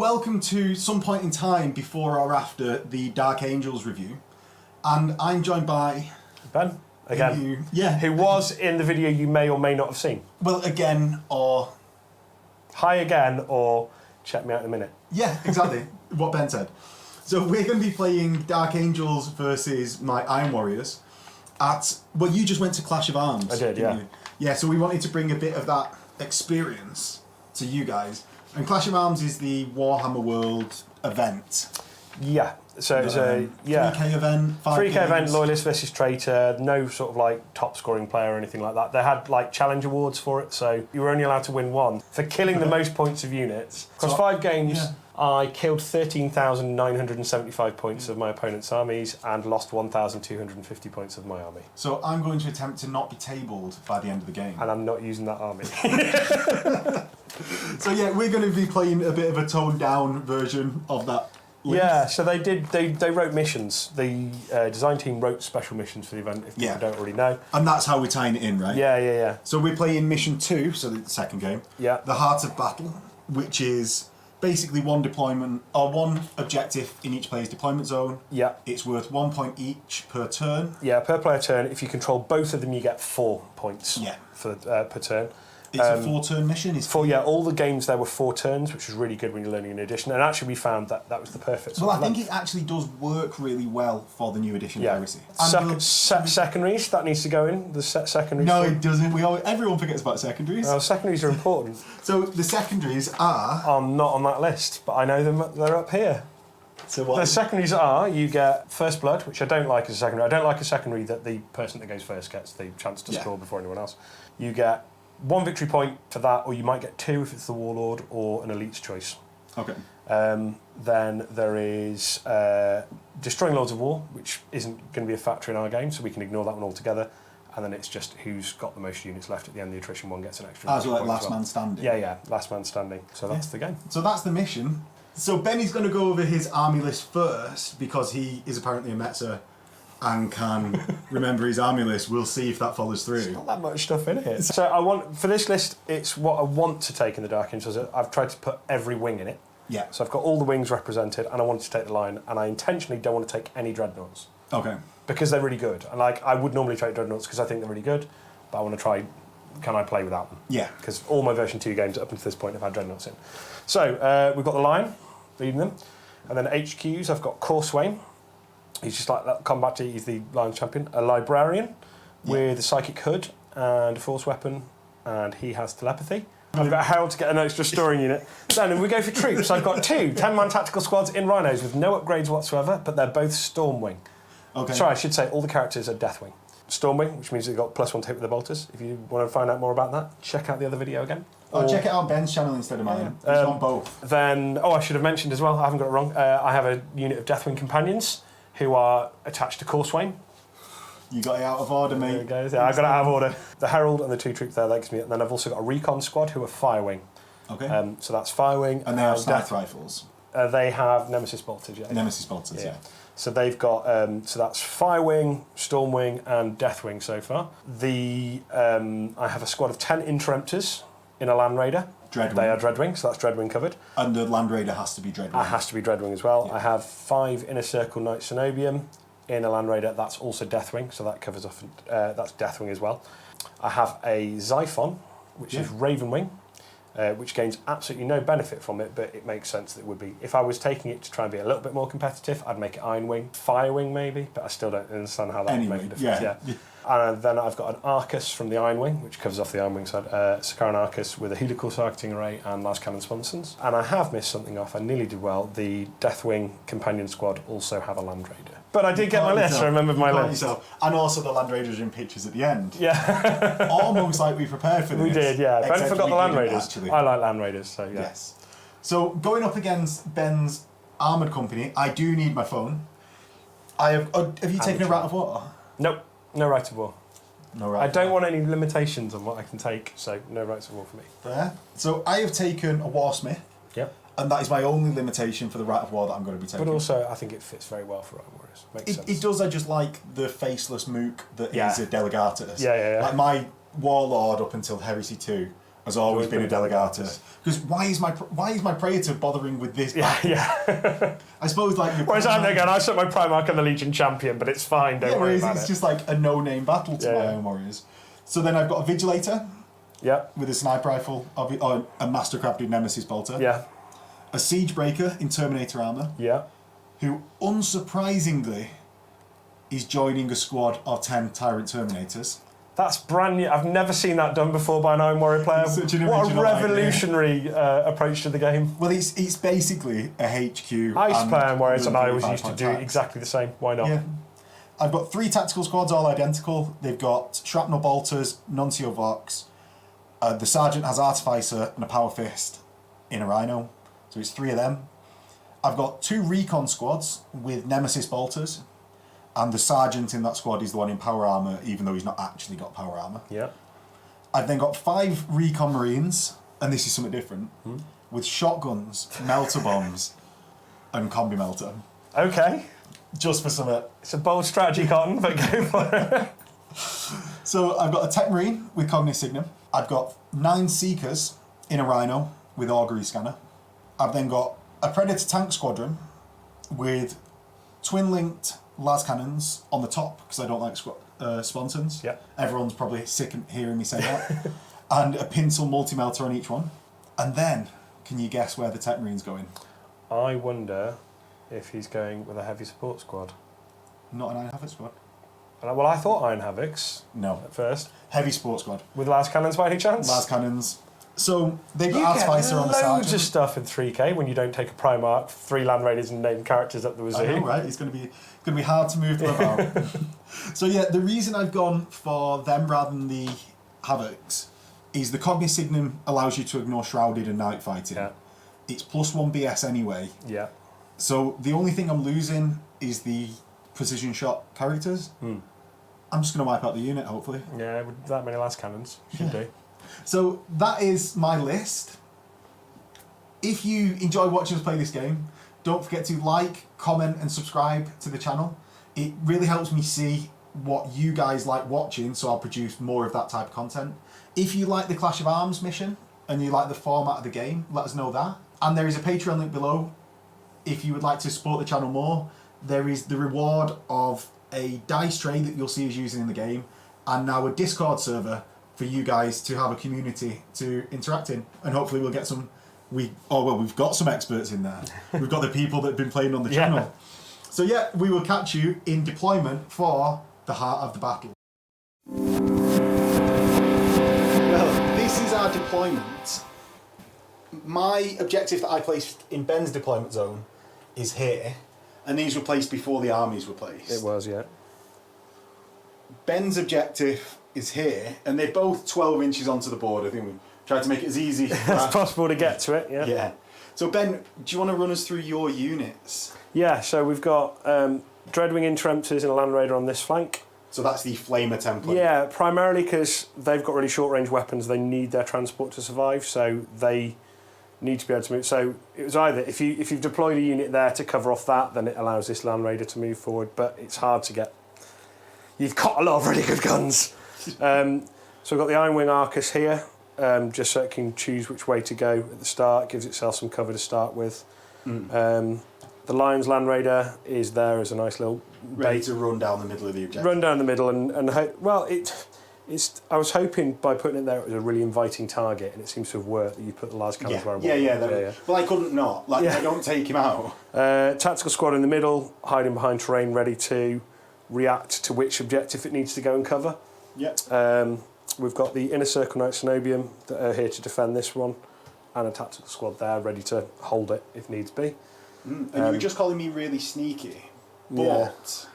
welcome to some point in time before or after the Dark Angels review. And I'm joined by... Ben, again. Yeah. Who was in the video you may or may not have seen. Well, again, or... Hi again, or check me out in a minute. Yeah, exactly. What Ben said. So we're going to be playing Dark Angels versus my Iron Warriors at... Well, you just went to Clash of Arms. I did, yeah. You? Yeah, so we wanted to bring a bit of that experience to you guys. And Clash of Arms is the Warhammer World event. Yeah. So it's a 3K event, 5 3K event, games. Loyalist versus Traitor, no sort of like top scoring player or anything like that. They had like challenge awards for it, so you were only allowed to win one for killing the most points of units. Across 5 games, I killed 13,975 points of my opponent's armies and lost 1,250 points of my army. So I'm going to attempt to not be tabled by the end of the game. And I'm not using that army. So yeah, we're going to be playing a bit of a toned down version of that. Yeah, so they wrote missions. The design team wrote special missions for the event, if people don't already know. And that's how we're tying it in, right? Yeah. So we're playing mission 2, so the second game. Yeah. The Heart of Battle, which is basically one deployment, or one objective in each player's deployment zone. Yeah. It's worth 1 point each per turn. Yeah, per player turn. If you control both of them, you get 4 points for per turn. It's a 4-turn mission. All the games there were 4 turns, which was really good when you're learning an edition. And actually, we found that was the perfect. Well, I think it actually does work really well for the new edition of Heresy. Secondaries that needs to go in. The secondaries. No, it doesn't. Everyone forgets about secondaries. Secondaries are important. So the secondaries are not on that list, but I know them. They're up here. So what? The secondaries are, you get First Blood, which I don't like as a secondary. I don't like a secondary that the person that goes first gets the chance to score before anyone else. You get 1 victory point for that, or you might get 2 if it's the Warlord or an Elite's choice. Okay. Then there is Destroying Lords of War, which isn't going to be a factor in our game, so we can ignore that one altogether. And then it's just who's got the most units left at the end. The attrition one gets an extra. As well, like last man standing. Yeah, last man standing. So that's the game. So that's the mission. So Benny's going to go over his army list first because he is apparently a Metzer and can remember his army list. We'll see if that follows through. There's not that much stuff in it. So I want, for this list, it's what I want to take in the Dark Angels. I've tried to put every wing in it. Yeah. So I've got all the wings represented, and I wanted to take the line, and I intentionally don't want to take any dreadnoughts. Okay. Because they're really good. And like, I would normally take dreadnoughts because I think they're really good, but I want to try, can I play without them? Yeah. Because all my version 2 games up until this point have had dreadnoughts in. So we've got the Lion, leading them. And then HQs, I've got Corswain. He's just like that combat, he's the Lions champion. A Librarian with a Psychic Hood and a Force Weapon, and he has telepathy. I've got Harold to get an extra storing unit. Then we go for troops. I've got 2 10-man tactical squads in Rhinos with no upgrades whatsoever, but they're both Stormwing. Okay. Sorry, I should say all the characters are Deathwing. Stormwing, which means they've got +1 to hit with the bolters. If you want to find out more about that, check out the other video again. Check it out Ben's channel instead of mine. He's on both. Then, I should have mentioned as well, I haven't got it wrong, I have a unit of Deathwing Companions who are attached to Corswain. You got it out of order, mate. There it goes. Yeah, I got it out of order. The Herald and the 2 troops there, that gives me it. And then I've also got a Recon Squad who are Firewing. Okay. So that's Firewing. And they have sniper rifles. They have Nemesis bolters, yeah. Nemesis bolters, yeah. So they've got, so that's Firewing, Stormwing, and Deathwing so far. I have a squad of 10 Interemptors in a Land Raider. Dreadwing. They are Dreadwing, so that's Dreadwing covered. And the Land Raider has to be Dreadwing. It has to be Dreadwing as well. Yeah. I have 5 Inner Circle Knight Cenobium in a Land Raider. That's also Deathwing, so that covers off. That's Deathwing as well. I have a Xiphon, which is Ravenwing, which gains absolutely no benefit from it, but it makes sense that it would be. If I was taking it to try and be a little bit more competitive, I'd make it Ironwing, Firewing maybe, but I still don't understand how that would make a difference. Yeah. And then I've got an Arcus from the Ironwing, which covers off the Ironwing side, Sakaran Arcus with a helical targeting array and Las Cannon Sponsons. And I have missed something off, I nearly did well. The Deathwing Companion Squad also have a Land Raider. But I did get my list, I remembered my list. And also the Land Raiders are in pictures at the end. Yeah. Almost like we prepared for this. We did, yeah. Ben forgot the Land Raiders. Actually. I like Land Raiders, so yeah. Yes. So going up against Ben's Armoured Company, I do need my phone. Have you taken a Rat of War? Nope, no Right of War. No right. I don't want any limitations on what I can take, so no Rights of War for me. There. So I have taken a Warsmith. Yep. And that is my only limitation for the Rat of War that I'm going to be taking. But also, I think it fits very well for Iron Warriors. Makes sense. It does. I just like the faceless mook that is a Delegatus. Yeah. Like my Warlord up until Heresy 2 has always been a Delegatus. Because why is my Praetor bothering with this? Yeah. I suppose like. Whereas I'm there going, I set my Primarch on the Legion Champion, but it's fine. Don't worry about it. It's just like a no-name battle to my own warriors. So then I've got a Vigilator. Yeah. With a sniper rifle, or a mastercrafted Nemesis bolter. Yeah. A Siege Breaker in Terminator armor. Yeah. Who, unsurprisingly, is joining a squad of 10 Tyrant Terminators. That's brand new. I've never seen that done before by an Iron Warrior player. What a revolutionary approach to the game. Well, it's basically a HQ. I used to play Iron Warriors and I always used to do exactly the same. Why not? Yeah. I've got 3 tactical squads, all identical. They've got Shrapnel Bolters, Nuncio Vox. The Sergeant has Artificer and a Power Fist in a Rhino. So it's 3 of them. I've got 2 Recon squads with Nemesis Bolters. And the Sergeant in that squad is the one in power armour, even though he's not actually got power armour. Yeah. I've then got 5 Recon Marines, and this is something different, with shotguns, melter bombs, and combi melter. Okay. Just for some. It's a bold strategy, Cotton, but go for it. So I've got a Tech Marine with Cognis Signum. I've got 9 Seekers in a Rhino with Augury Scanner. I've then got a Predator Tank Squadron with twin-linked las cannons on the top, because I don't like sponsons. Yeah. Everyone's probably sick of hearing me say that. And a Pinsel multi-melter on each one. And then, can you guess where the Tech Marine's going? I wonder if he's going with a heavy support squad. Not an Iron Havoc squad. Well, I thought Iron Havocs. No. At first. Heavy support squad. With las cannons by any chance? Las cannons. So they've got Artificer on the Sergeant. Loads of stuff in 3K when you don't take a Primarch, 3 Land Raiders and name characters up the wazoo. I know, right? It's going to be hard to move them about. So yeah, the reason I've gone for them rather than the Havocs is the Cognis Signum allows you to ignore Shrouded and Night Fighting. Yeah. It's +1 BS anyway. Yeah. So the only thing I'm losing is the precision shot characters. I'm just going to wipe out the unit, hopefully. Yeah, with that many las cannons. Should do. So that is my list. If you enjoy watching us play this game, don't forget to like, comment and subscribe to the channel. It really helps me see what you guys like watching, so I'll produce more of that type of content. If you like the Clash of Arms mission and you like the format of the game, let us know that. And there is a Patreon link below. If you would like to support the channel more, there is the reward of a dice tray that you'll see us using in the game, and now a Discord server for you guys to have a community to interact in, and hopefully we'll get some. We've got some experts in there. We've got the people that have been playing on the channel. So yeah, we will catch you in deployment for the heart of the battle. Well, this is our deployment. My objective that I placed in Ben's deployment zone is here, and these were placed before the armies were placed. It was, yeah. Ben's objective is here, and they're both 12 inches onto the board. I think we tried to make it as easy as possible to get to it, yeah. Yeah. So Ben, do you want to run us through your units? Yeah, so we've got Dreadwing Interemptors and a Land Raider on this flank. So that's the Flamer template? Yeah, primarily because they've got really short range weapons, they need their transport to survive, so they need to be able to move. So it was either, if you've deployed a unit there to cover off that, then it allows this Land Raider to move forward, but it's hard to get. You've got a lot of really good guns. So we've got the Iron Wing Arcus here, just so it can choose which way to go at the start, gives itself some cover to start with. The Lions Land Raider is there as a nice little ready to run down the middle of the objective. Run down the middle and it's. I was hoping by putting it there it was a really inviting target, and it seems to have worked. That you put the large cannons where I want. Yeah. Well, I couldn't not. I don't take him out. Tactical squad in the middle, hiding behind terrain, ready to react to which objective it needs to go and cover. Yep. We've got the Inner Circle Knights Cenobium that are here to defend this one, and a tactical squad there ready to hold it if needs be. And you were just calling me really sneaky, but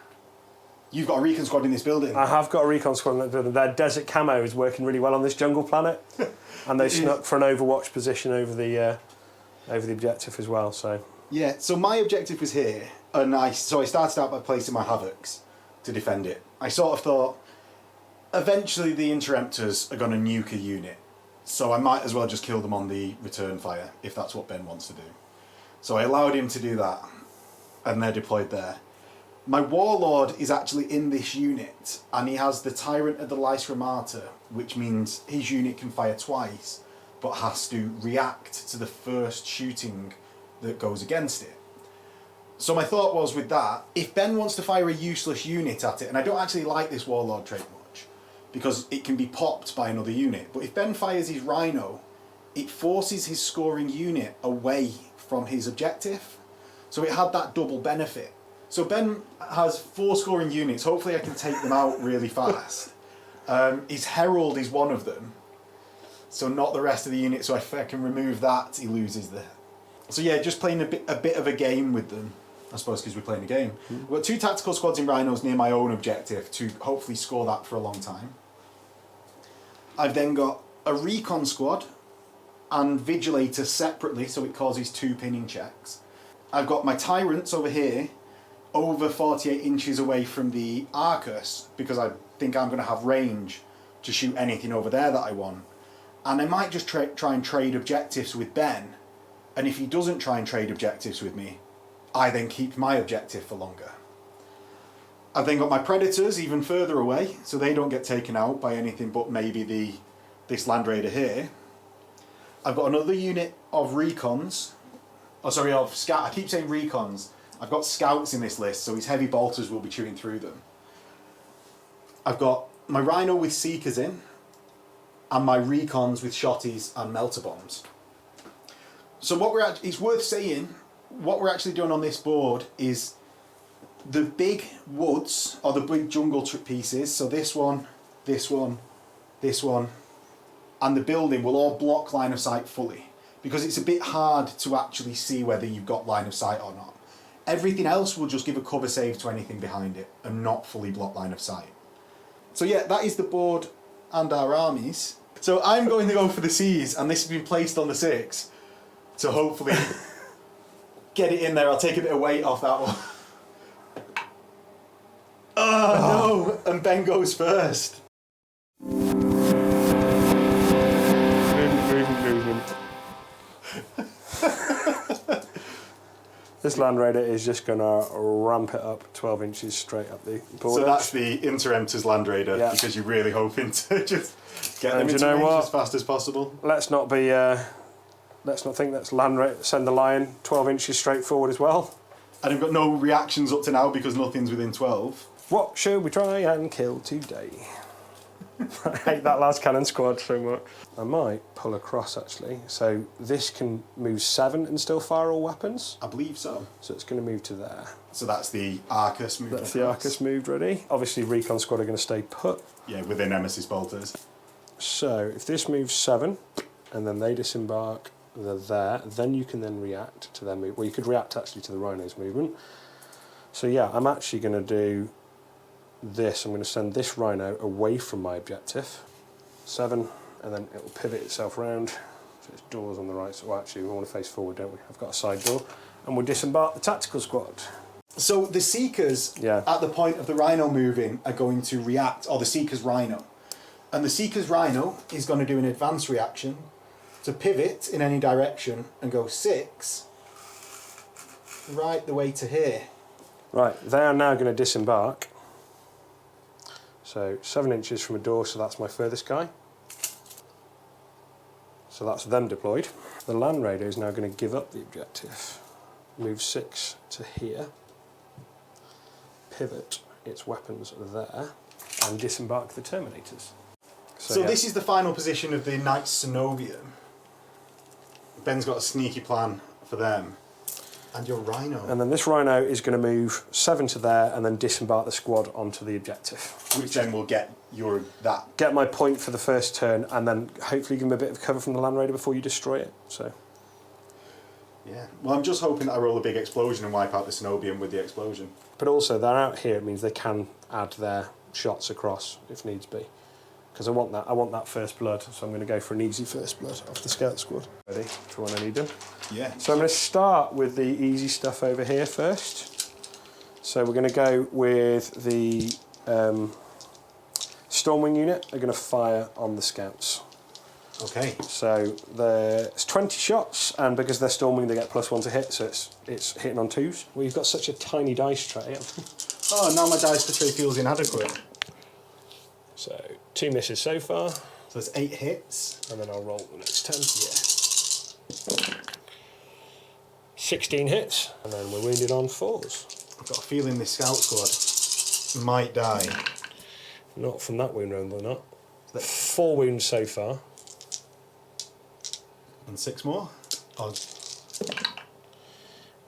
you've got a recon squad in this building. I have got a recon squad in this building. Their desert camo is working really well on this jungle planet, and they snuck for an overwatch position over the objective as well. So yeah, so my objective was here, and I started out by placing my Havocs to defend it. I sort of thought, eventually the Interemptors are going to nuke a unit, so I might as well just kill them on the return fire, if that's what Ben wants to do. So I allowed him to do that, and they're deployed there. My Warlord is actually in this unit, and he has the Tyrant of the Lysra Martyr, which means his unit can fire twice, but has to react to the first shooting that goes against it. So my thought was with that, if Ben wants to fire a useless unit at it, and I don't actually like this Warlord trait much, because it can be popped by another unit, but if Ben fires his Rhino, it forces his scoring unit away from his objective. So it had that double benefit. So Ben has 4 scoring units, hopefully I can take them out really fast. His Herald is one of them, so not the rest of the unit, so if I can remove that, he loses the... So yeah, just playing a bit of a game with them, I suppose, because we're playing a game. We've got 2 tactical squads in Rhinos near my own objective to hopefully score that for a long time. I've then got a Recon squad and Vigilator separately, so it causes 2 pinning checks. I've got my Tyrants over here, over 48 inches away from the Arcus, because I think I'm going to have range to shoot anything over there that I want. And I might just try and trade objectives with Ben, and if he doesn't try and trade objectives with me, I then keep my objective for longer. I've then got my Predators even further away, so they don't get taken out by anything but maybe this Land Raider here. I've got another unit of Recons, of Scout. I keep saying Recons. I've got Scouts in this list, so his heavy bolters will be chewing through them. I've got my Rhino with Seekers in, and my Recons with Shotties and Melter Bombs. So it's worth saying, what we're actually doing on this board is the big woods, or the big jungle pieces, so this one, this one, this one, and the building will all block line of sight fully, because it's a bit hard to actually see whether you've got line of sight or not. Everything else will just give a cover save to anything behind it and not fully block line of sight. So yeah, that is the board and our armies. So I'm going to go for the C's, and this has been placed on the 6 to hopefully get it in there. I'll take a bit of weight off that one. Oh no! And Ben goes first. Movement. This Land Raider is just going to ramp it up 12 inches straight up the board. So that's the Interemptor's Land Raider, yeah, because you're really hoping to just get them into range as fast as possible. Let's not be... let's not think that's Land Raider. Send the Lion 12 inches straight forward as well. And I've got no reactions up to now because nothing's within 12. What should we try and kill today? I hate that last cannon squad so much. I might pull across actually. So this can move 7 and still fire all weapons? I believe so. So it's going to move to there. So that's the Arcus moved. That's the Arcus moved ready. Obviously Recon squad are going to stay put. Yeah, with their Nemesis bolters. So if this moves 7 and then they disembark, they're there, then you can then react to their move. Well, you could react actually to the Rhino's movement. So yeah, I'm actually going to do this. I'm going to send this Rhino away from my objective. 7, and then it will pivot itself round. So its door's on the right. So actually, we want to face forward, don't we? I've got a side door, and we'll disembark the tactical squad. So the Seekers, at the point of the Rhino moving, are going to react, or the Seeker's Rhino. And the Seeker's Rhino is going to do an advance reaction to pivot in any direction and go 6 right the way to here. Right, they are now going to disembark. So 7 inches from a door, so that's my furthest guy. So that's them deployed. The Land Raider is now going to give up the objective. Move 6 to here. Pivot its weapons there. And disembark the Terminators. So yeah, this is the final position of the Knights Cenobium. Ben's got a sneaky plan for them. And your Rhino. And then this Rhino is going to move 7 to there and then disembark the squad onto the objective. Which then will get get my point for the first turn, and then hopefully give them a bit of cover from the Land Raider before you destroy it. So. Yeah. Well, I'm just hoping that I roll a big explosion and wipe out the Cenobium with the explosion. But also, they're out here. It means they can add their shots across if needs be. Because I want that first blood, so I'm going to go for an easy first blood off the scout squad. Ready for when I need them? Yeah. So I'm going to start with the easy stuff over here first. So we're going to go with the Stormwing unit. They're going to fire on the scouts. Okay. So it's 20 shots, and because they're Stormwing, they get +1 to hit, so it's hitting on 2s. Well, you've got such a tiny dice tray. Oh, now my dice tray feels inadequate. So 2 misses so far. So there's 8 hits. And then I'll roll the next 10. Yeah. 16 hits. And then we're wounded on 4s. I've got a feeling this scout squad might die. Not from that wound round, they're not. 4 wounds so far. And 6 more. Oh.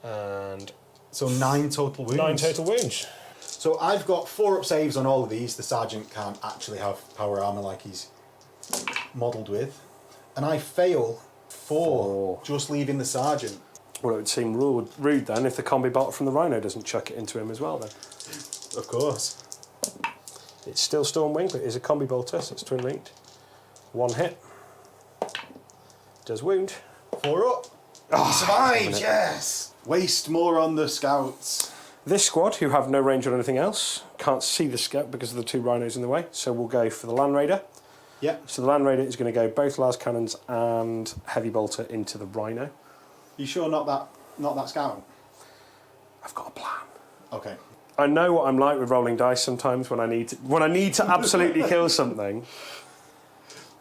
And so 9 total wounds. 9 total wounds. So I've got 4 up saves on all of these. The sergeant can't actually have power armour like he's modelled with. And I fail 4 just leaving the sergeant. Well, it would seem rude then if the combi bot from the Rhino doesn't chuck it into him as well then. Of course. It's still Stormwing, but it is a combi bolter, so it's twin linked. 1 hit. Does wound. 4 up. Oh, survives, yes! Waste more on the scouts. This squad, who have no range on anything else, can't see the scout because of the 2 rhinos in the way, so we'll go for the Land Raider. Yeah. So the Land Raider is going to go both las cannons and heavy bolter into the Rhino. You sure not that scout? I've got a plan. Okay. I know what I'm like with rolling dice sometimes when I need to absolutely kill something.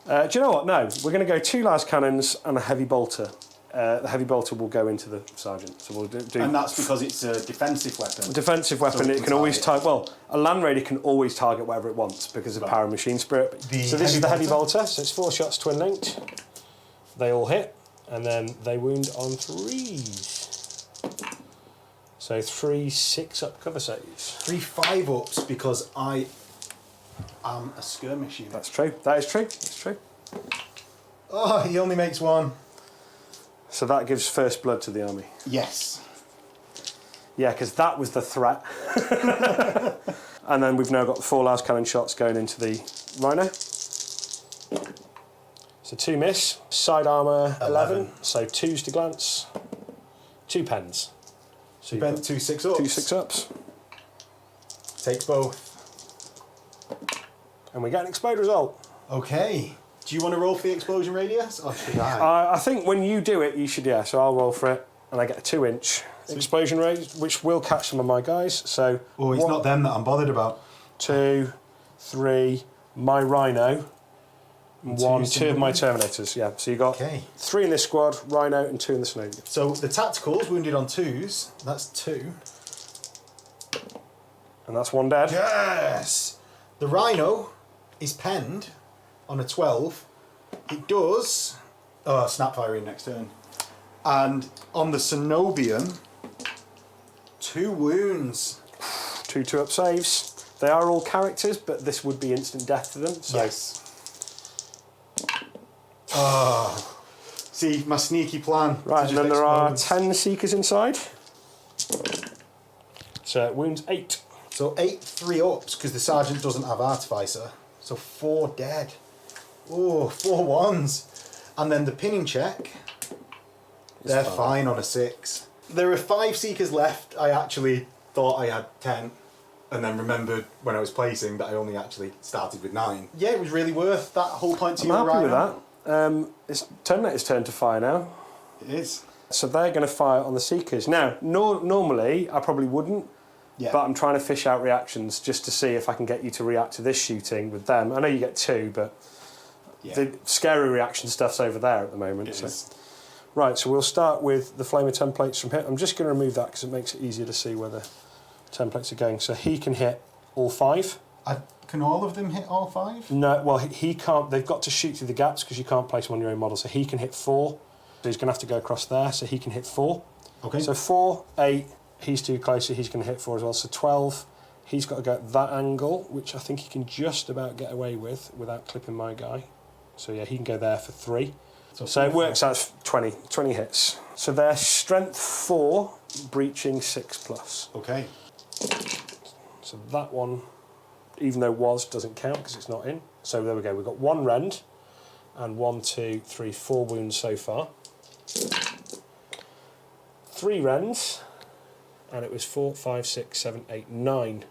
Do you know what? No, we're going to go 2 las cannons and a heavy bolter. The heavy bolter will go into the sergeant. So we'll do. And that's because it's a defensive weapon. Defensive weapon. So it can always target. Well, a Land Raider can always target whatever it wants because of power and machine spirit. So this is the heavy bolter. So it's 4 shots, twin linked. They all hit, and then they wound on 3s. So 3 6-up cover saves. 3 5-ups because I am a skirmish unit. That's true. That is true. That's true. Oh, he only makes 1. So that gives first blood to the army. Yes. Yeah, because that was the threat. And then we've now got 4 las cannon shots going into the Rhino. So 2 miss. Side armour 11. So 2s to glance. 2 pens. So you bent 2 6-ups. 2 6-ups. Takes both. And we get an explode result. Okay. Do you want to roll for the explosion radius, or should I? I think when you do it, you should, yeah. So I'll roll for it, and I get a 2-inch explosion rate, which will catch some of my guys. So oh, it's not them that I'm bothered about. 2, 3, my Rhino, and 2 of my Terminators. Yeah. So you got 3 in this squad, Rhino, and 2 in the Snowden. So the tacticals wounded on 2s. That's 2. And that's 1 dead. Yes. The Rhino is penned on a 12. It does snapfire in next turn. And on the Cenobium, 2 wounds. 2 2-up saves. They are all characters, but this would be instant death to them. So. Yes. See, my sneaky plan. Right, and then there are 10 Seekers inside. So wounds 8. So 8 3-ups, because the Sergeant doesn't have Artificer. So 4 dead. Oh, 4 1s. And then the pinning check, they're fine on a 6. There are 5 Seekers left. I actually thought I had 10. And then remembered when I was placing that I only actually started with 9. Yeah, it was really worth that whole point to you. I'm happy with that. It's Terminator's turn to fire now. It is. So they're going to fire on the Seekers. Now, normally I probably wouldn't, but I'm trying to fish out reactions just to see if I can get you to react to this shooting with them. I know you get 2, but the scary reaction stuff's over there at the moment. It is. Right, so we'll start with the Flamer templates from here. I'm just going to remove that because it makes it easier to see where the templates are going. So he can hit all 5. Can all of them hit all 5? No, well, he can't. They've got to shoot through the gaps because you can't place them on your own model. So he can hit 4. So he's going to have to go across there. So he can hit 4. Okay. So 4, 8. He's too close, so he's going to hit 4 as well. So 12. He's got to go at that angle, which I think he can just about get away with without clipping my guy. So yeah, he can go there for 3. So it works out 20 hits. So they're strength 4, breaching 6+. Okay. So that one, even though was, doesn't count because it's not in. So there we go. We've got 1 rend and 1, 2, 3, 4 wounds so far. 3 rends, and it was 4, 5, 6, 7, 8, 9.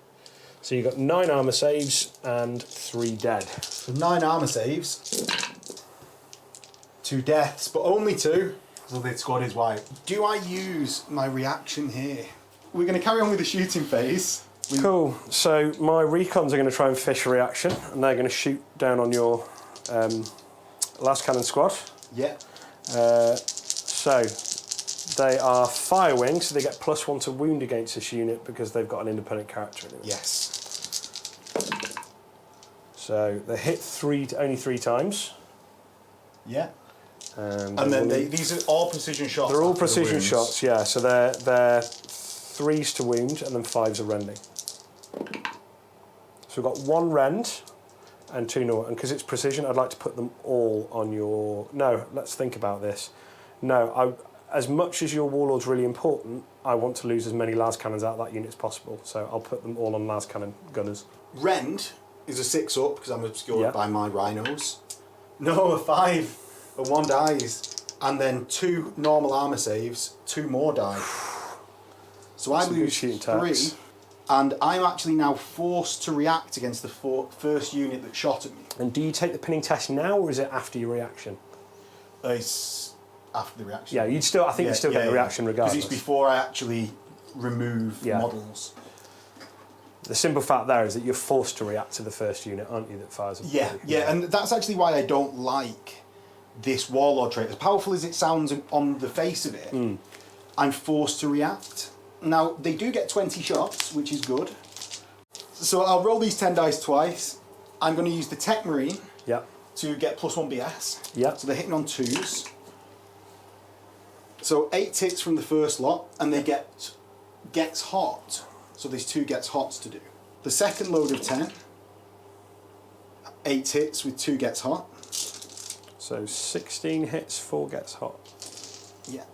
So you got 9 armour saves and 3 dead. So 9 armour saves, 2 deaths, but only 2. So the squad is white. Do I use my reaction here? We're going to carry on with the shooting phase. Cool. So my recons are going to try and fish a reaction, and they're going to shoot down on your Last Cannon Squad. Yeah. So they are fire wing, so they get +1 to wound against this unit because they've got an independent character in it. Yes. So they hit only 3 times. Yeah. And then these are all precision shots. They're all precision shots, yeah. So they're 3s to wound and then 5s are rending. So we've got 1 rend and 2 no, and because it's precision, I'd like to put them all on your. No, let's think about this. No, as much as your Warlord's really important, I want to lose as many las cannons out of that unit as possible. So I'll put them all on las cannon gunners. Rend is a 6-up because I'm obscured by my rhinos. No, a 5. A 1 dies. And then 2 normal armour saves, 2 more die. So I lose 3. And I'm actually now forced to react against the first unit that shot at me. And do you take the pinning test now, or is it after your reaction? It's after the reaction. Yeah, you'd still. I think you still get the reaction regardless. Because it's before I actually remove models. The simple fact there is that you're forced to react to the first unit, aren't you? That fires. Yeah, and that's actually why I don't like this Warlord trait. As powerful as it sounds on the face of it, I'm forced to react. Now, they do get 20 shots, which is good. So I'll roll these 10 dice twice. I'm going to use the Tech Marine to get +1 BS. Yeah. So they're hitting on 2s. So 8 hits from the first lot, and they gets hot. So there's 2 gets hots to do. The second load of 10, 8 hits with 2 gets hot. So 16 hits, 4 gets hot. Yeah.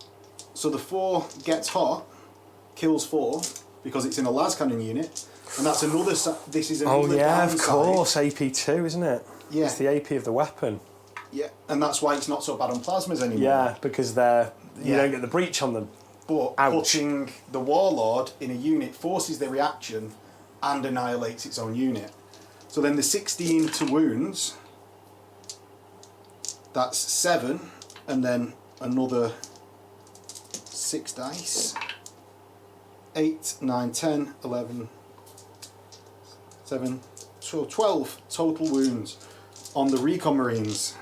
So the 4 gets hot kills 4 because it's in a las cannon unit, and that's another. This is another. Oh yeah, downside. of course, AP2, isn't it? Yeah. It's the AP of the weapon. Yeah, and that's why it's not so bad on plasmas anymore. Yeah, because you don't get the breach on them. But putting the Warlord in a unit forces the reaction and annihilates its own unit. So then the 16 to wounds, that's 7, and then another 6 dice. 8, 9, 10, 11, 7, 12 total wounds on the Recon Marines.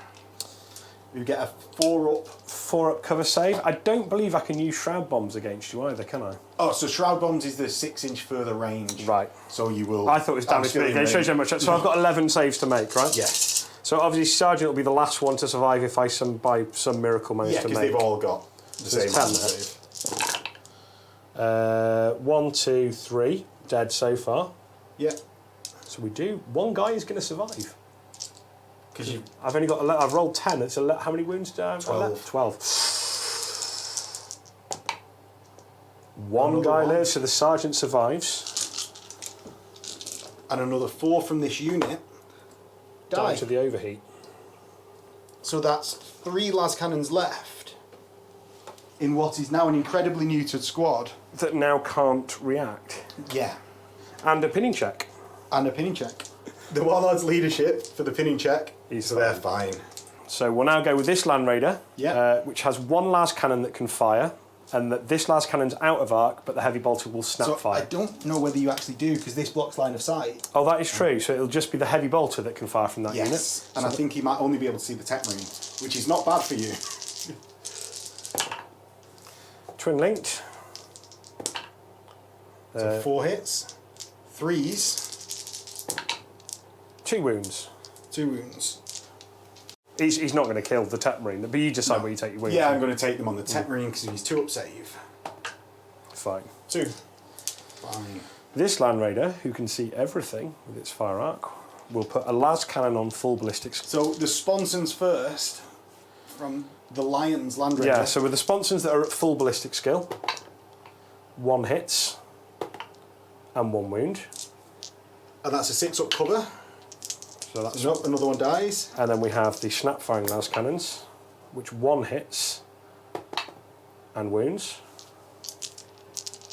You get a 4-up. 4-up cover save. I don't believe I can use Shroud Bombs against you either, can I? Oh, so Shroud Bombs is the 6-inch further range. Right. So you will. I thought it was damage mitigation. It shows you how much. So I've got 11 saves to make, right? Yes. So obviously Sergeant will be the last one to survive if I by some miracle manage to make. Yeah, because they've all got the same 10 save. 1, 2, 3 dead so far. Yeah. So we do. One guy is going to survive. Because I've only got. I've rolled 10. It's how many wounds do I have? 12. 12. One guy lives, so the sergeant survives. And another 4 from this unit die to the overheat. So that's 3 las cannons left in what is now an incredibly neutered squad. That now can't react. Yeah. And a pinning check. And a pinning check. The Warlord's leadership for the pinning check, so they're fine. So we'll now go with this Land Raider, which has 1 las cannon that can fire, and that this las cannon's out of arc, but the heavy bolter will snap fire. I don't know whether you actually do, because this blocks line of sight. Oh, that is true. So it'll just be the heavy bolter that can fire from that unit. Yes, and I think he might only be able to see the Tech Marine, which is not bad for you. Twin linked. So 4 hits, 3s. 2 wounds. 2 wounds. He's not going to kill the Tech Marine, but you decide where you take your wounds. Yeah, I'm going to take them on the Tech Marine because he's 2-up save. Fine. 2. Fine. This Land Raider, who can see everything with its fire arc, will put a las cannon on full ballistics. So the sponsons first from the Lions Land Raider. Yeah, so with the sponsons that are at full ballistic skill, 1 hits and 1 wound. And that's a 6-up cover. So that's another 1 dies. And then we have the snap firing las cannons, which 1 hits and wounds.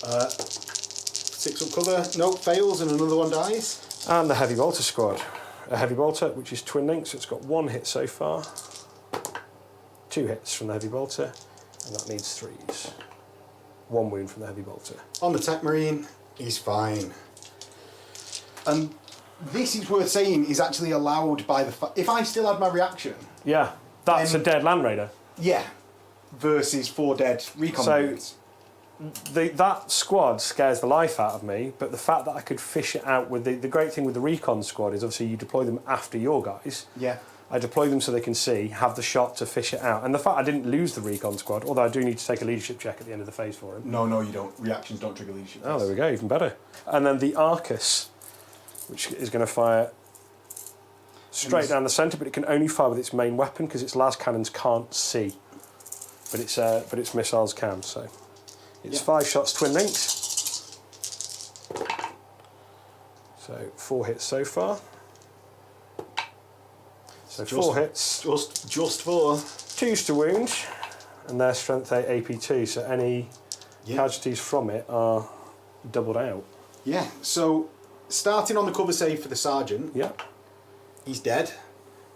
6-up cover. Nope, fails, and another 1 dies. And the heavy bolter squad. A heavy bolter, which is twin linked, so it's got 1 hit so far. 2 hits from the heavy bolter, and that needs 3s. 1 wound from the heavy bolter. On the Tech Marine, he's fine. And this is worth saying is actually allowed by the if I still had my reaction. Yeah, that's a dead Land Raider. Yeah, versus 4 dead recon units. That squad scares the life out of me, but the fact that I could fish it out with the great thing with the recon squad is obviously you deploy them after your guys. Yeah. I deploy them so they can see, have the shot to fish it out. And the fact I didn't lose the recon squad, although I do need to take a leadership check at the end of the phase for him. No, you don't. Reactions don't trigger leadership. Oh, there we go, even better. And then the Arcus, which is going to fire straight down the centre, but it can only fire with its main weapon because its las cannons can't see. But its missiles can, so it's 5 shots, twin linked. So 4 hits so far. So 4 hits. Just 4. 2s to wound, and their strength 8 AP2, so any casualties from it are doubled out. Yeah, so starting on the cover save for the Sergeant, he's dead.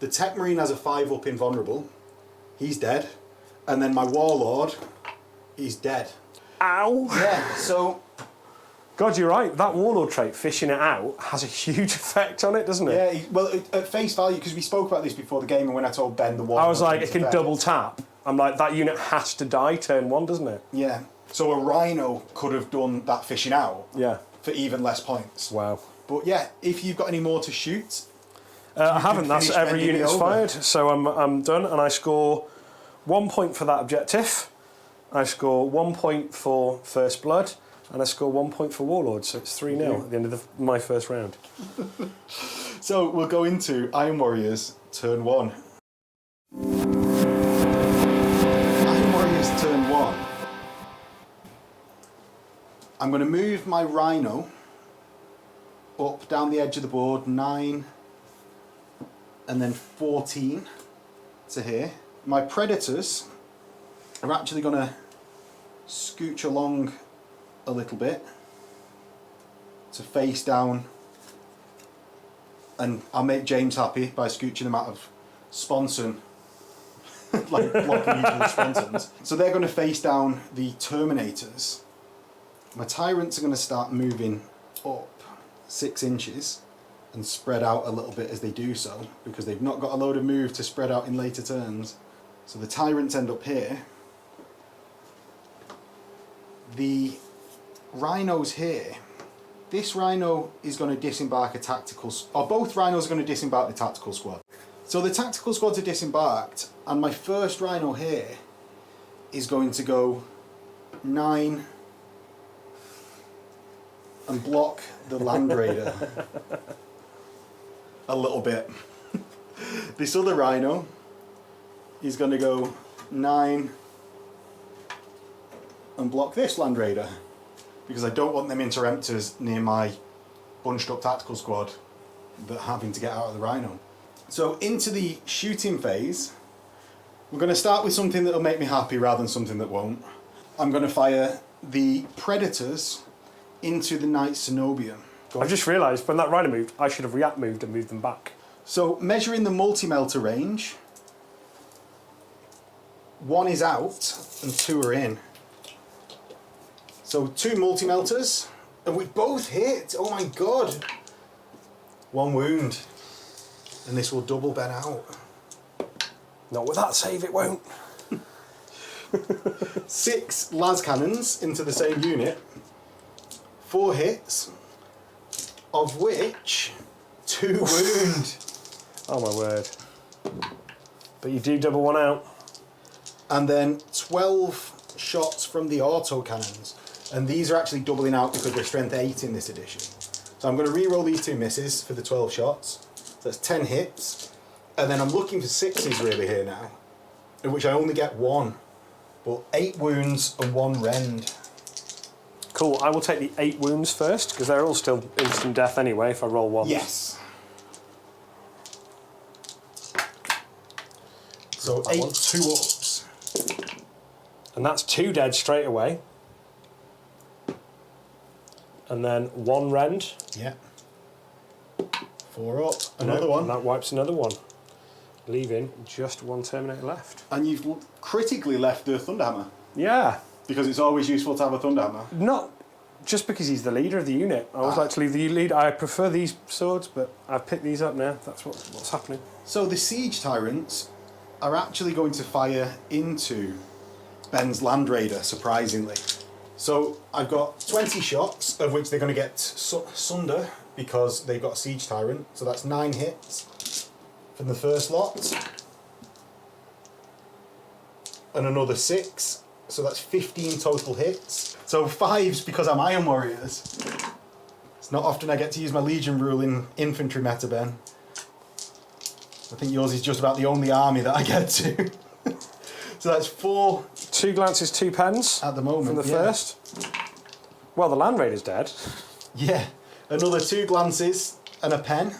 The Tech Marine has a 5 up invulnerable, he's dead. And then my Warlord, he's dead. Ow! Yeah, so... God, you're right. That Warlord trait, fishing it out, has a huge effect on it, doesn't it? Yeah, well, at face value, because we spoke about this before the game, and when I told Ben the Warlord... I was like, it can double tap. I'm like, that unit has to die turn 1, doesn't it? Yeah. So a Rhino could have done that fishing out for even less points. Wow. But yeah, if you've got any more to shoot... I haven't. That's every unit is fired, so I'm done, and I score 1 point for that objective. I score 1 point for First Blood, and I score 1 point for Warlord, so it's 3-0 at the end of my first round. So we'll go into Iron Warriors turn 1. Iron Warriors turn 1. I'm going to move my Rhino up down the edge of the board, 9, and then 14 to here. My Predators are actually going to scooch along a little bit to face down, and I'll make James happy by scooching them out of Sponson, like blocking usual Sponsons. So they're going to face down the Terminators. My Tyrants are going to start moving up 6 inches and spread out a little bit as they do so, because they've not got a load of move to spread out in later turns. So the Tyrants end up here. The Rhinos here. This Rhino is going to disembark a tactical... or both Rhinos are going to disembark the tactical squad. So the tactical squads are disembarked, and my first Rhino here is going to go 9 and block the Land Raider a little bit. This other Rhino is going to go 9 and block this Land Raider, because I don't want them interemptors near my bunched up tactical squad that are having to get out of the Rhino. So into the shooting phase, we're going to start with something that will make me happy rather than something that won't. I'm going to fire the Predators into the Knight Cenobium. I've just realised when that Rhino moved, I should have react moved and moved them back. So measuring the multi-melter range, 1 is out and 2 are in. So 2 multi-melters, and we both hit. Oh my god. 1 wound, and this will double Ben out. Not with that save, it won't. 6 las cannons into the same unit, 4 hits, of which 2 wound. Oh my word. But you do double 1 out. And then 12 shots from the auto cannons. And these are actually doubling out because they're strength 8 in this edition. So I'm going to re-roll these 2 misses for the 12 shots. So that's 10 hits. And then I'm looking for 6s really here now, in which I only get 1. But 8 wounds and 1 rend. Cool, I will take the 8 wounds first, because they're all still instant death anyway if I roll 1. Yes. So 8 2-ups. And that's 2 dead straight away. And then 1 rend. Yeah. 4 up, another one. And that wipes another one, leaving just 1 Terminator left. And you've critically left the Thunderhammer. Yeah. Because it's always useful to have a Thunderhammer. Not Just because he's the leader of the unit. I always like to leave the lead. I prefer these swords, but I've picked these up now. That's what's happening. So the siege tyrants are actually going to fire into Ben's Land Raider, surprisingly. So I've got 20 shots, of which they're going to get sunder because they've got a siege tyrant. So that's 9 hits from the first lot. And another 6. So that's 15 total hits. So 5s because I'm Iron Warriors. It's not often I get to use my Legion rule in infantry meta, Ben. I think yours is just about the only army that I get to. So that's 4. 2 glances, 2 pens. At the moment, from the first. Well, the Land Raider's dead. Yeah. Another 2 glances and a pen.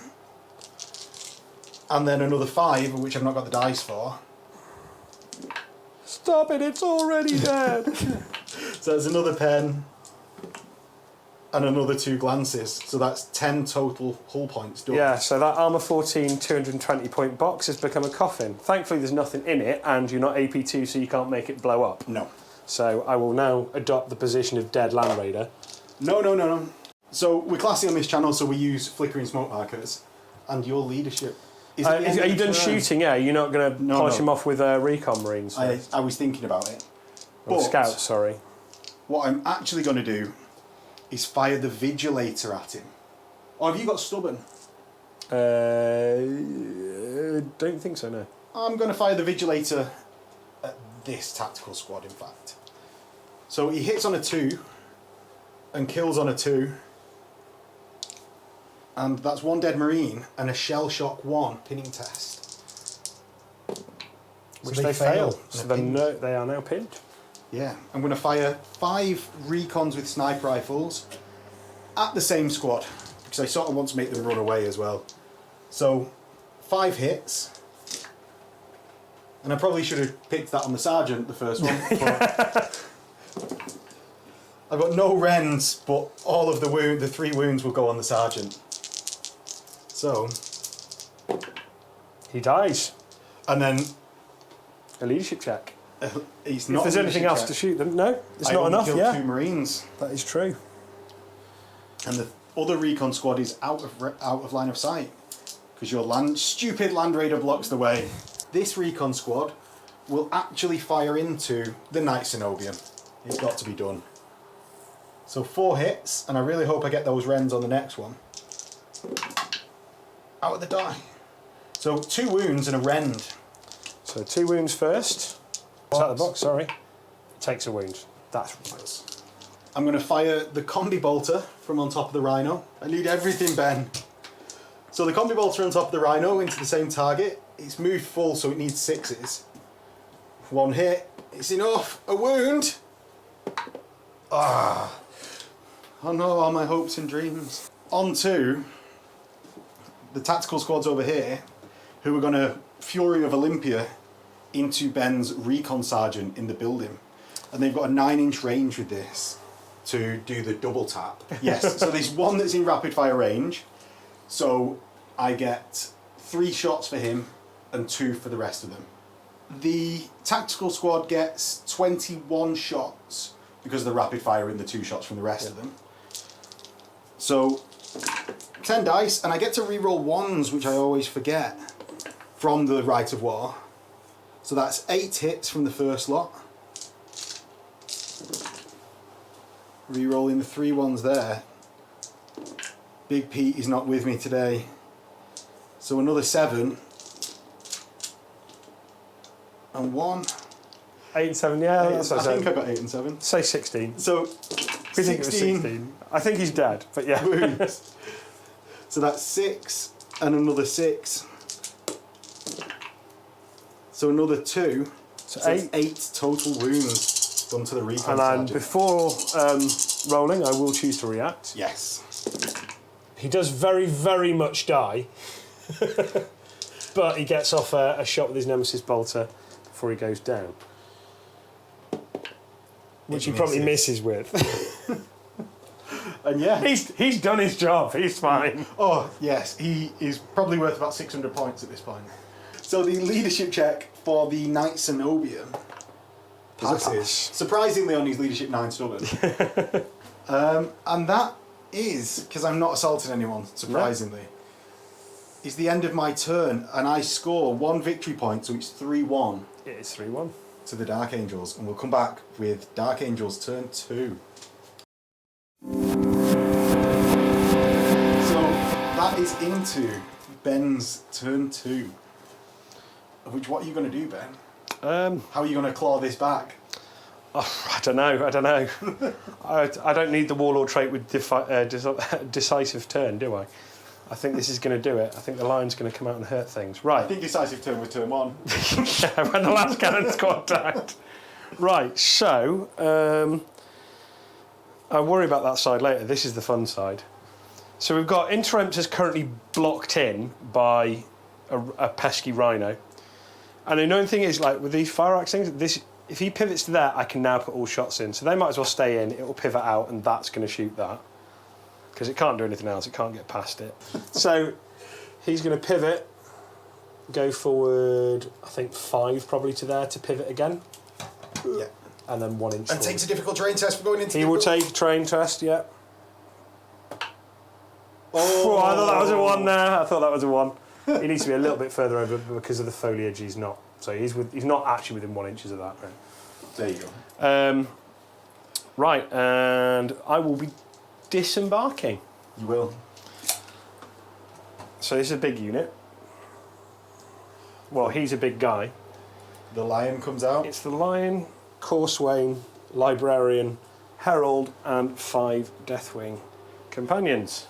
And then another 5, which I've not got the dice for. Stop it, it's already dead. So there's another pen and another 2 glances. So that's 10 total hull points done. Yeah, so that Armour 14 220 point box has become a coffin. Thankfully there's nothing in it and you're not AP2 so you can't make it blow up. No. So I will now adopt the position of dead Land Raider. No. So we're classy on this channel, so we use flickering smoke markers. And your leadership... Are you done shooting? Yeah, you're not going to polish him off with recon marines? I was thinking about it. Or scouts, sorry. What I'm actually going to do is fire the Vigilator at him. Or have you got stubborn? Don't think so, no. I'm going to fire the Vigilator at this tactical squad, in fact. So he hits on a 2 and kills on a 2. And that's 1 dead Marine and a Shell Shock 1 pinning test. Which they fail. So they are now pinned. Yeah, I'm going to fire 5 recons with sniper rifles at the same squad because I sort of want to make them run away as well. So 5 hits, and I probably should have picked that on the sergeant, the first one. But I've got no rends, but all of the 3 wounds will go on the sergeant. So he dies, and then a leadership check. If there's anything else to shoot them, no, it's not enough. Yeah, 2 Marines. That is true. And the other recon squad is out of line of sight because your stupid Land Raider blocks the way. This recon squad will actually fire into the Knight Cenobian. It's got to be done. So 4 hits, and I really hope I get those rends on the next one. Out of the die. So 2 wounds and a rend. So 2 wounds first. It's out of the box, sorry. Takes a wound. That's right. I'm going to fire the Combi Bolter from on top of the Rhino. I need everything, Ben. So the Combi Bolter on top of the Rhino into the same target. It's moved full, so it needs 6s. 1 hit. It's enough. A wound. Ah. Oh no, all my hopes and dreams. On to the tactical squads over here, who are going to Fury of Olympia into Ben's recon sergeant in the building. And they've got a 9-inch range with this to do the double tap. Yes, so there's 1 that's in rapid fire range. So I get 3 shots for him and 2 for the rest of them. The tactical squad gets 21 shots because of the rapid fire and the 2 shots from the rest of them. So 10 dice, and I get to reroll 1s, which I always forget, from the Rite of War. So that's 8 hits from the first lot. Rerolling the 3 ones there. Big Pete is not with me today. So another 7. And 1. 8 and 7, yeah. I think I got 8 and 7. Say 16. So We think it was 16. I think he's dead, but yeah. wounds. So that's 6 and another 6. So another 2. So 8 total wounds done to the recon And sergeant. before rolling, I will choose to react. Yes. He does very, very much die. But he gets off a shot with his Nemesis Bolter before he goes down. Which he probably misses with. And yeah. He's done his job, he's fine. Oh, yes. He is probably worth about 600 points at this point. So the leadership check for the Knight Cenobian passes. Surprisingly on his leadership 9 stubborn. And that is, because I'm not assaulting anyone, surprisingly, is the end of my turn, and I score 1 victory point, so it's 3-1. It is 3-1. To the Dark Angels, and we'll come back with Dark Angels turn 2. So that is into Ben's turn 2. Which, what are you going to do, Ben? How are you going to claw this back? Oh, I don't know. I don't need the Warlord trait with decisive turn, do I? I think this is going to do it. I think the lion's going to come out and hurt things. Right. I think decisive turn was turn 1. Yeah, when the last cannon squad died. Right, so I'll worry about that side later. This is the fun side. So we've got Interemptor's currently blocked in by a pesky rhino. And the annoying thing is, like with these fire axe things, if he pivots to there, I can now put all shots in. So they might as well stay in. It will pivot out, and that's going to shoot that. Because it can't do anything else, it can't get past it. So he's going to pivot, go forward, I think 5 probably to there to pivot again. Yeah. And then 1 inch And forward. takes a difficult terrain test for going into He will take a terrain test, yeah. Oh, I thought that was a 1 there. I thought that was a 1. He needs to be a little bit further over because of the foliage. He's not. So he's not actually within 1 inch of that. Right? There you go. Right, and I will be disembarking. You will. So this is a big unit. Well, he's a big guy. The lion comes out. It's the Lion, Corswain, Librarian, Herald, and 5 Deathwing companions.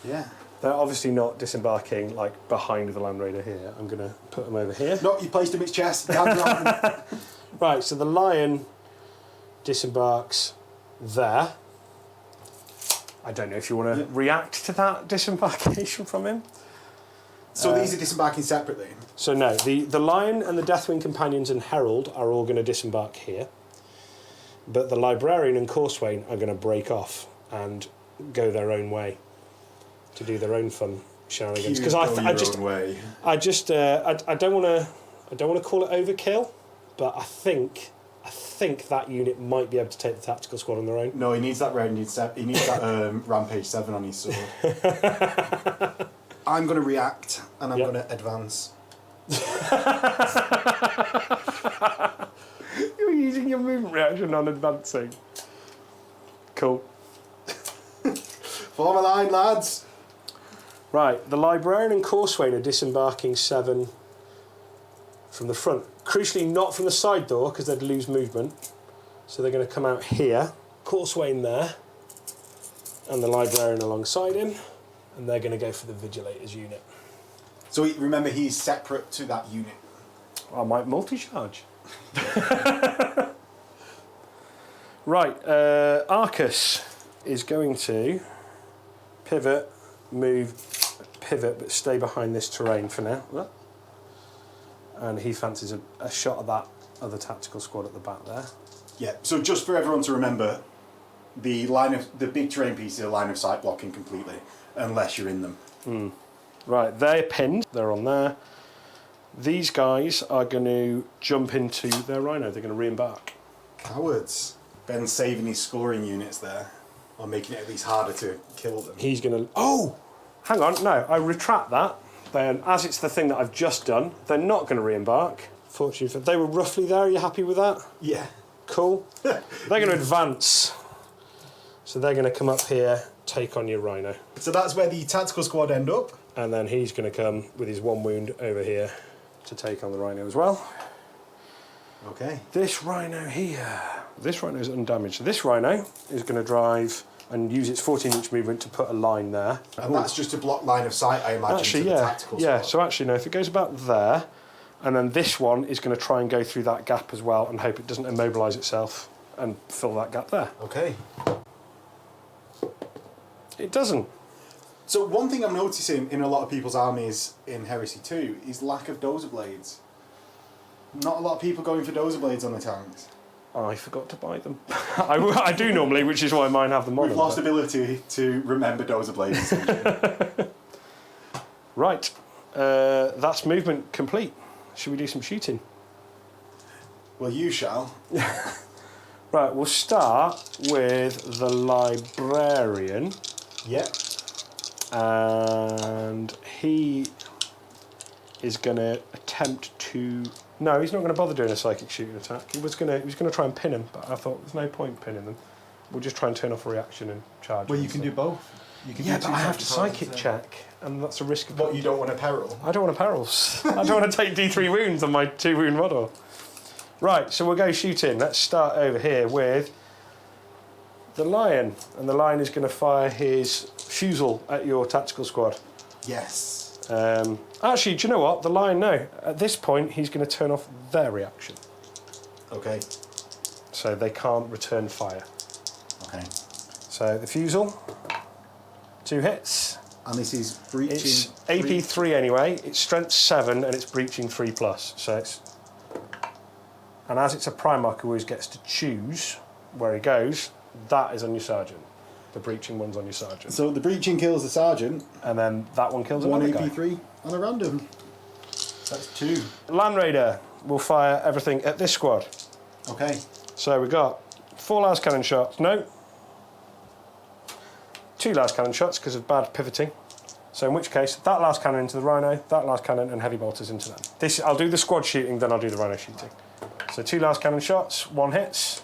Yeah. They're obviously not disembarking like behind the Land Raider here. I'm going to put them over here. No, you placed him in its chest. Right, so the Lion disembarks there. I don't know if you want to react to that disembarkation from him. So these are disembarking separately? So no, the Lion and the Deathwing Companions and Herald are all going to disembark here. But the Librarian and Corswain are going to break off and go their own way to do their own fun shenanigans. Because I don't want to call it overkill, but I think that unit might be able to take the tactical squad on their own. No, he needs that round. He needs that Rampage 7 on his sword. I'm going to react, and I'm going to advance. You're using your movement reaction on advancing. Cool. Form a line, lads. Right, the Librarian and Corswain are disembarking 7 from the front. Crucially, not from the side door, because they'd lose movement. So they're going to come out here. Corswain there. And the Librarian alongside him. And they're going to go for the Vigilators unit. So remember, he's separate to that unit. I might multi-charge. Right, Arcus is going to pivot, move, pivot, but stay behind this terrain for now. And he fancies a shot at that other tactical squad at the back there. Yeah, so just for everyone to remember, the big terrain pieces are line of sight blocking completely, unless you're in them. Right, they're pinned, they're on there. These guys are going to jump into their Rhino, they're going to re-embark. Cowards. Ben's saving his scoring units there, or making it at least harder to kill them. He's going to... Oh! Hang on, no, I retract that. Then, as it's the thing that I've just done, they're not going to re-embark. Fortunately, they were roughly there. Are you happy with that? Yeah. Cool. They're going to advance. So they're going to come up here, take on your Rhino. So that's where the tactical squad end up. And then he's going to come with his 1 wound over here to take on the Rhino as well. Okay. This Rhino here. This Rhino is undamaged. So this Rhino is going to drive and use its 14-inch movement to put a line there. And that's just to block line of sight, I imagine, actually, to the tactical squad. Yeah, so actually, no, if it goes about there, and then this one is going to try and go through that gap as well and hope it doesn't immobilise itself and fill that gap there. Okay. It doesn't. So one thing I'm noticing in a lot of people's armies in Heresy 2 is lack of dozer blades. Not a lot of people going for dozer blades on the tanks. I forgot to buy them. I do normally, which is why mine have them on. We've lost ability to remember dozer blades, essentially. Right. That's movement complete. Should we do some shooting? Well, you shall. Right, we'll start with the librarian. Yeah. And he is going to attempt to... No, he's not going to bother doing a psychic shooting attack. He was going to try and pin him, but I thought there's no point pinning them. We'll just try and turn off a reaction and charge. Well, you can do both. You can yeah, do but two I have to psychic psychic attacks, check, and that's a risk of... But you don't want a peril. I don't want to perils. I don't want to take D3 wounds on my 2 wound model. Right, so we'll go shooting. Let's start over here with the lion. And the lion is going to fire his fusel at your tactical squad. Yes. Actually, do you know what? The lion, no. At this point, he's going to turn off their reaction. Okay. So they can't return fire. Okay. So the fusel, 2 hits. And this is breaching. It's AP 3 anyway. It's strength 7 and it's breaching 3+. So it's... And as it's a Primarch who always gets to choose where he goes, that is on your sergeant. The breaching one's on your sergeant. So the breaching kills the sergeant. And then that one kills one another guy. AP3 on a random. That's 2. Land Raider will fire everything at this squad. Okay. So we've got 4 last cannon shots. No. 2 last cannon shots because of bad pivoting. So in which case, that last cannon into the Rhino, that last cannon and heavy bolters into them. This, I'll do the squad shooting, then I'll do the Rhino shooting. So 2 last cannon shots, 1 hits.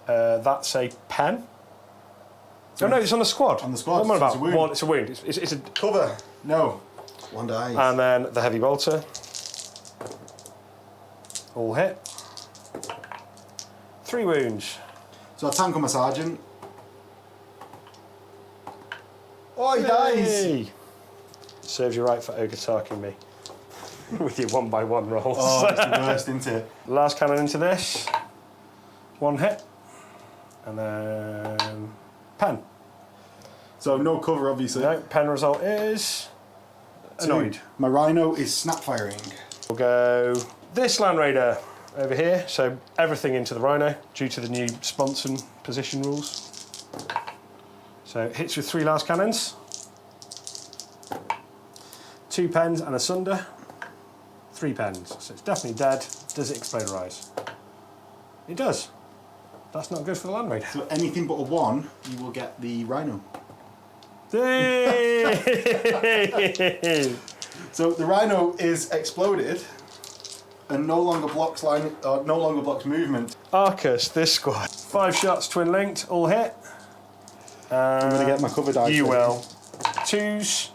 That's a pen. Oh no, it's on the squad. On the squad. What am I about? It's a wound. One, it's a wound. It's a... Cover. No. 1 dies. And then the heavy bolter. All hit. 3 wounds. So I tank on my sergeant. Oh, he dies. Yay. Serves you right for ogre tarking me. With your 1x1 rolls. Oh, it's the worst, isn't it? Last cannon into this. 1 hit. And then... Pen. So no cover, obviously. No, pen result is... Annoyed. 2. My Rhino is snap firing. We'll go this Land Raider over here. So everything into the Rhino due to the new sponsor position rules. So it hits with 3 last cannons. 2 pens and a sunder. 3 pens. So it's definitely dead. Does it exploderize? It does. That's not good for the Land Raider. So anything but a 1, you will get the Rhino. Hey! So the Rhino is exploded and no longer blocks movement. Arcus, this squad. 5 shots, twin linked, all hit. I'm going to get my cover dice. You ready. will. 2s,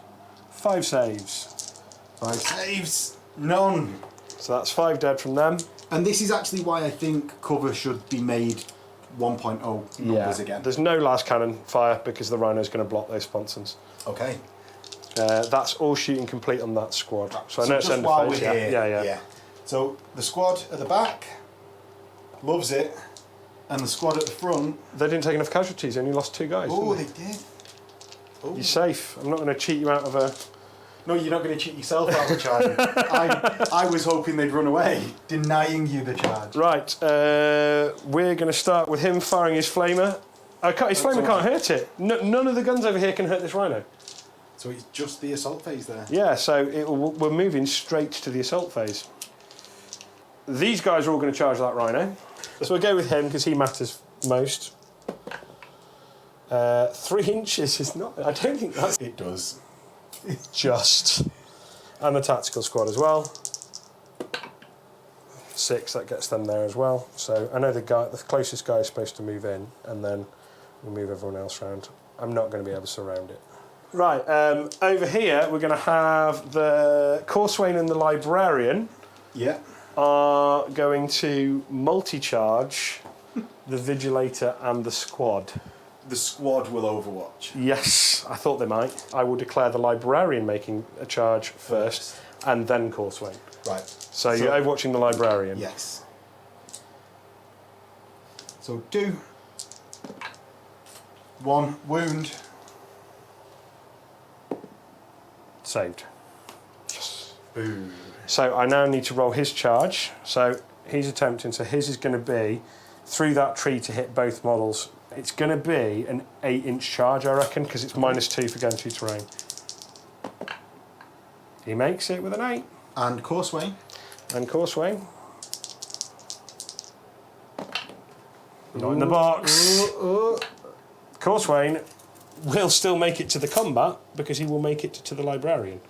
5 saves. 5 saves. None. So that's 5 dead from them. And this is actually why I think cover should be made 1.0 numbers again. There's no last cannon fire because the Rhino's going to block those sponsons. Okay. That's all shooting complete on that squad. So I know it's just end while of phase. we're here, Yeah. So the squad at the back loves it, and the squad at the front. They didn't take enough casualties, they only lost 2 guys. Oh, didn't they did. Oh. You're safe. I'm not going to cheat you out of a... No, you're not going to cheat yourself out of the charge. I was hoping they'd run away, denying you the charge. Right, we're going to start with him firing his flamer. His flamer can't hurt it. None of the guns over here can hurt this Rhino. So it's just the assault phase there. Yeah, so we're moving straight to the assault phase. These guys are all going to charge that Rhino. So we'll go with him because he matters most. 3 inches is not... I don't think that's... It does. Just. And the tactical squad as well. 6, that gets them there as well. So I know the closest guy is supposed to move in, and then we'll move everyone else around. I'm not going to be able to surround it. Right, over here we're going to have the Corswain and the Librarian. Yeah. Are going to multi-charge the Vigilator and the squad. The squad will overwatch. Yes, I thought they might. I will declare the Librarian making a charge first, and then Corswain. Right. So you're overwatching the Librarian? Yes. So do 1 wound. Saved. Yes. Boo. So I now need to roll his charge. So he's attempting, so his is going to be through that tree to hit both models. It's going to be an 8-inch charge, I reckon, because it's -2 for going through terrain. He makes it with an 8. And Corswain. And Corswain. Not in the box. Courswain will still make it to the combat because he will make it to the librarian.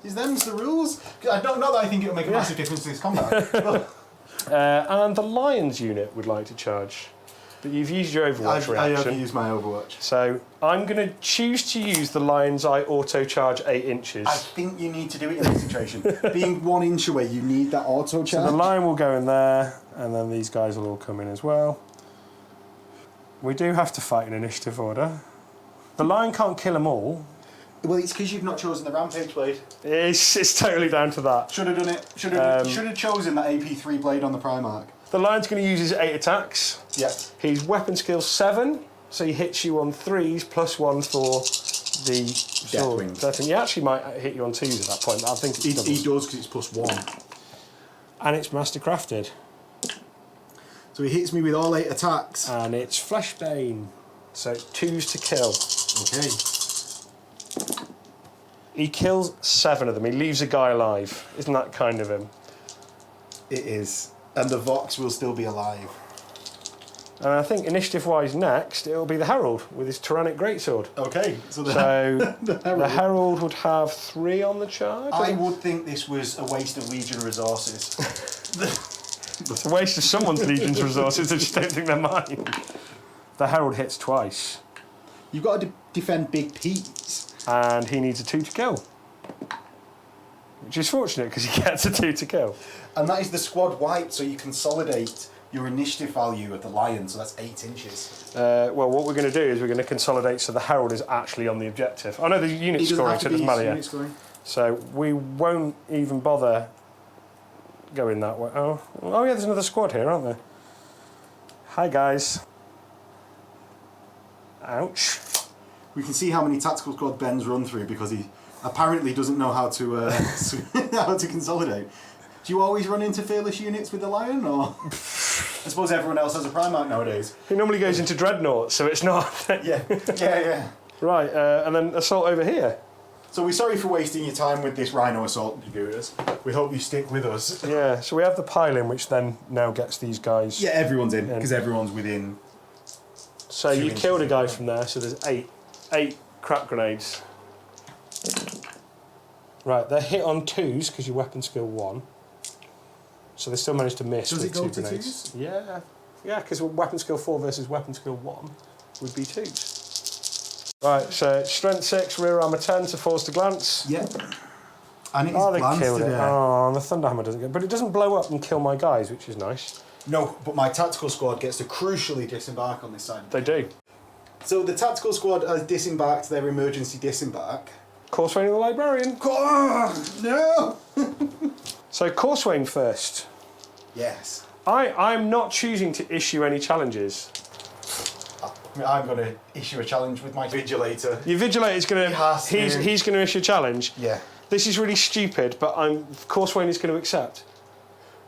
Is them's the rules? Not that I think it'll make a massive difference to this combat. And the Lions unit would like to charge. But you've used your Overwatch reaction. I have used my Overwatch. So I'm going to choose to use the Lion's Eye auto charge 8 inches. I think you need to do it in this situation. Being 1 inch away, you need that auto charge. So the Lion will go in there, and then these guys will all come in as well. We do have to fight in initiative order. The Lion can't kill them all. Well, it's because you've not chosen the Rampage blade. It's totally down to that. Should have done it. Should have chosen that AP3 blade on the Primarch. The Lion's going to use his 8 attacks. Yeah. He's weapon skill 7, so he hits you on 3s, +1 for the sword. Deathwing. He actually might hit you on 2s at that point, but I think he does because it's +1. And it's mastercrafted. So he hits me with all 8 attacks. And it's Fleshbane, so 2s to kill. Okay. He kills 7 of them. He leaves a guy alive. Isn't that kind of him? It is. And the Vox will still be alive. And I think initiative-wise next, it'll be the Herald with his Tyrannic Greatsword. Okay. So the Herald would have 3 on the charge. I would think this was a waste of Legion resources. It's a waste of someone's Legion's resources. I just don't think they're mine. The Herald hits twice. You've got to defend Big Pete's. And he needs a 2 to kill. Which is fortunate because he gets a 2 to kill. And that is the squad wipe, so you consolidate your initiative value of the Lion, so that's 8 inches. Well, what we're going to do is we're going to consolidate so the Herald is actually on the objective. I know the unit scoring, so it doesn't matter yet. So we won't even bother going that way. Oh yeah, there's another squad here, aren't there? Hi, guys. Ouch. We can see how many tactical squad Ben's run through because he apparently doesn't know how to how to consolidate. Do you always run into fearless units with the Lion, or I suppose everyone else has a Primarch nowadays? He normally goes into Dreadnought, so it's not. yeah. Right, and then assault over here. So we're sorry for wasting your time with this Rhino assault, viewers. We hope you stick with us. Yeah. So we have the pile-in, which then now gets these guys. Yeah, everyone's in because everyone's within. So you killed a guy from there. So there's 8 crap grenades. Right, they're hit on 2s because your weapon skill 1. So they still managed to miss. Does with it go 2 to grenades. 2s? Yeah, because weapon skill 4 versus weapon skill 1 would be 2s. Right, so strength 6, rear armour 10, so 4s to glance. Yeah. And it is they killed it. Oh, and the Thunderhammer doesn't go. But it doesn't blow up and kill my guys, which is nice. No, but my tactical squad gets to crucially disembark on this side. They do. So the tactical squad has disembarked their emergency disembark. Courswain and the Librarian. No! So Courswain first. Yes. I'm not choosing to issue any challenges. I'm going to issue a challenge with my Vigilator. Your Vigilator's going to... He's going to issue a challenge. Yeah. This is really stupid, but Courswain is going to accept.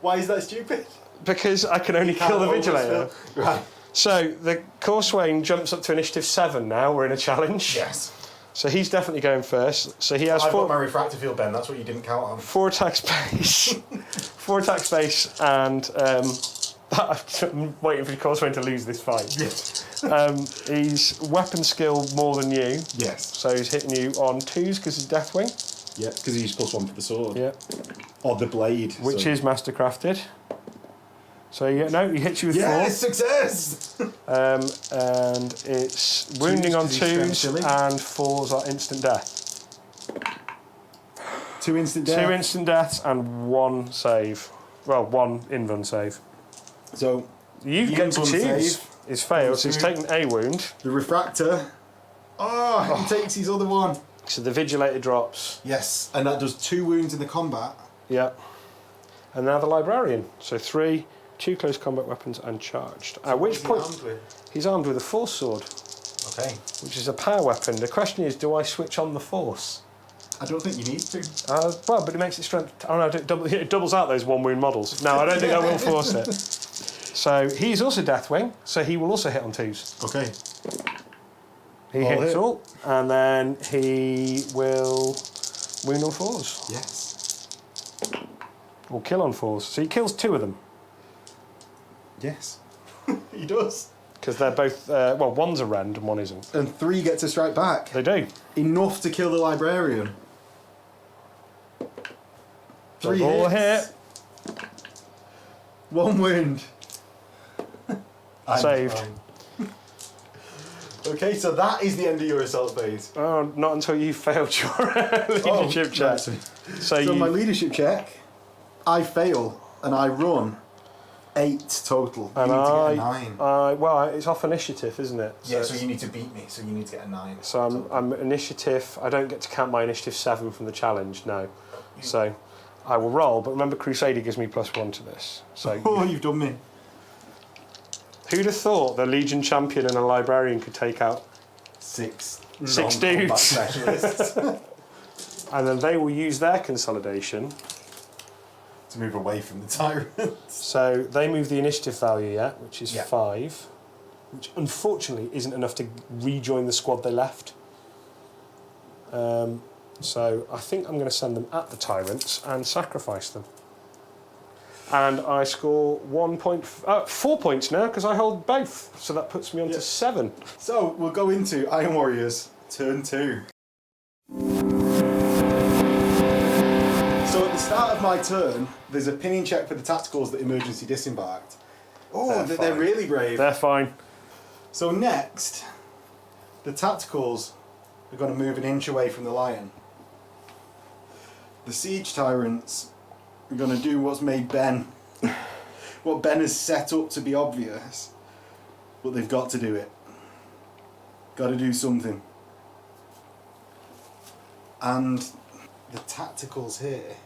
Why is that stupid? Because I can only kill the Vigilator. Right. So the Courswain jumps up to initiative 7 now. We're in a challenge. Yes. So he's definitely going first. So he has I've got my refractor field, Ben. That's what you didn't count on. 4 attack space. 4 attack space, and I'm waiting for Courswain to lose this fight. Yes. He's weapon skill more than you. Yes. So he's hitting you on 2s because he's Deathwing. Yeah, because he's +1 for the sword. Yeah. Or the blade. Which is mastercrafted. So he hits you with 4. Yes, success! And it's wounding on 2s and 4s are instant death. 2 instant death. 2 instant deaths and 1 save. Well, 1 invuln save. So you get to choose. It's failed, so he's taken a wound. The refractor. He takes his other one. So the Vigilator drops. Yes, and that does 2 wounds in the combat. Yep. And now the Librarian. So 3, 2 close combat weapons and charged. At which point he's armed with a Force sword. Okay. Which is a power weapon. The question is, do I switch on the Force? I don't think you need to. Well, but it makes it strength. Oh no, it doubles out those 1 wound models. No, I don't think I will force it. So he's also Deathwing, so he will also hit on 2s. Okay. He hits all, and then he will wound on 4s. Yes. Or kill on 4s. So he kills 2 of them. Yes. He does. Because they're both, well, one's a rend and one isn't. And 3 get to strike back. They do. Enough to kill the librarian. 3 All hits. hit. 1 wound. Saved. Okay, so that is the end of your assault phase. Oh, not until you failed your leadership check. Right. So So my leadership check, I fail and I run 8 total. You and need to get a 9. well, it's off initiative, isn't it? Yeah, so you need to beat me, so you need to get a 9. So I'm initiative. I don't get to count my initiative 7 from the challenge, no. So I will roll, but remember Crusader gives me +1 to this. So Oh, you've done me. who'd have thought the Legion champion and a librarian could take out 6 6 non-combat dudes? specialists And then they will use their consolidation. to move away from the tyrants. So they move the initiative value, yeah, which is Yeah. 5, which unfortunately isn't enough to rejoin the squad they left. So I think I'm going to send them at the tyrants and sacrifice them. And I score 4 points now because I hold both. So that puts me on to 7. So we'll go into Iron Warriors turn 2. So at the start of my turn, there's a pinning check for the tacticals that emergency disembarked. Oh, they're fine. really brave. They're fine. So next, the tacticals are going to move an inch away from the lion. The siege tyrants are going to do what's made Ben, what Ben has set up to be obvious, but they've got to do it. Got to do something. And the tacticals here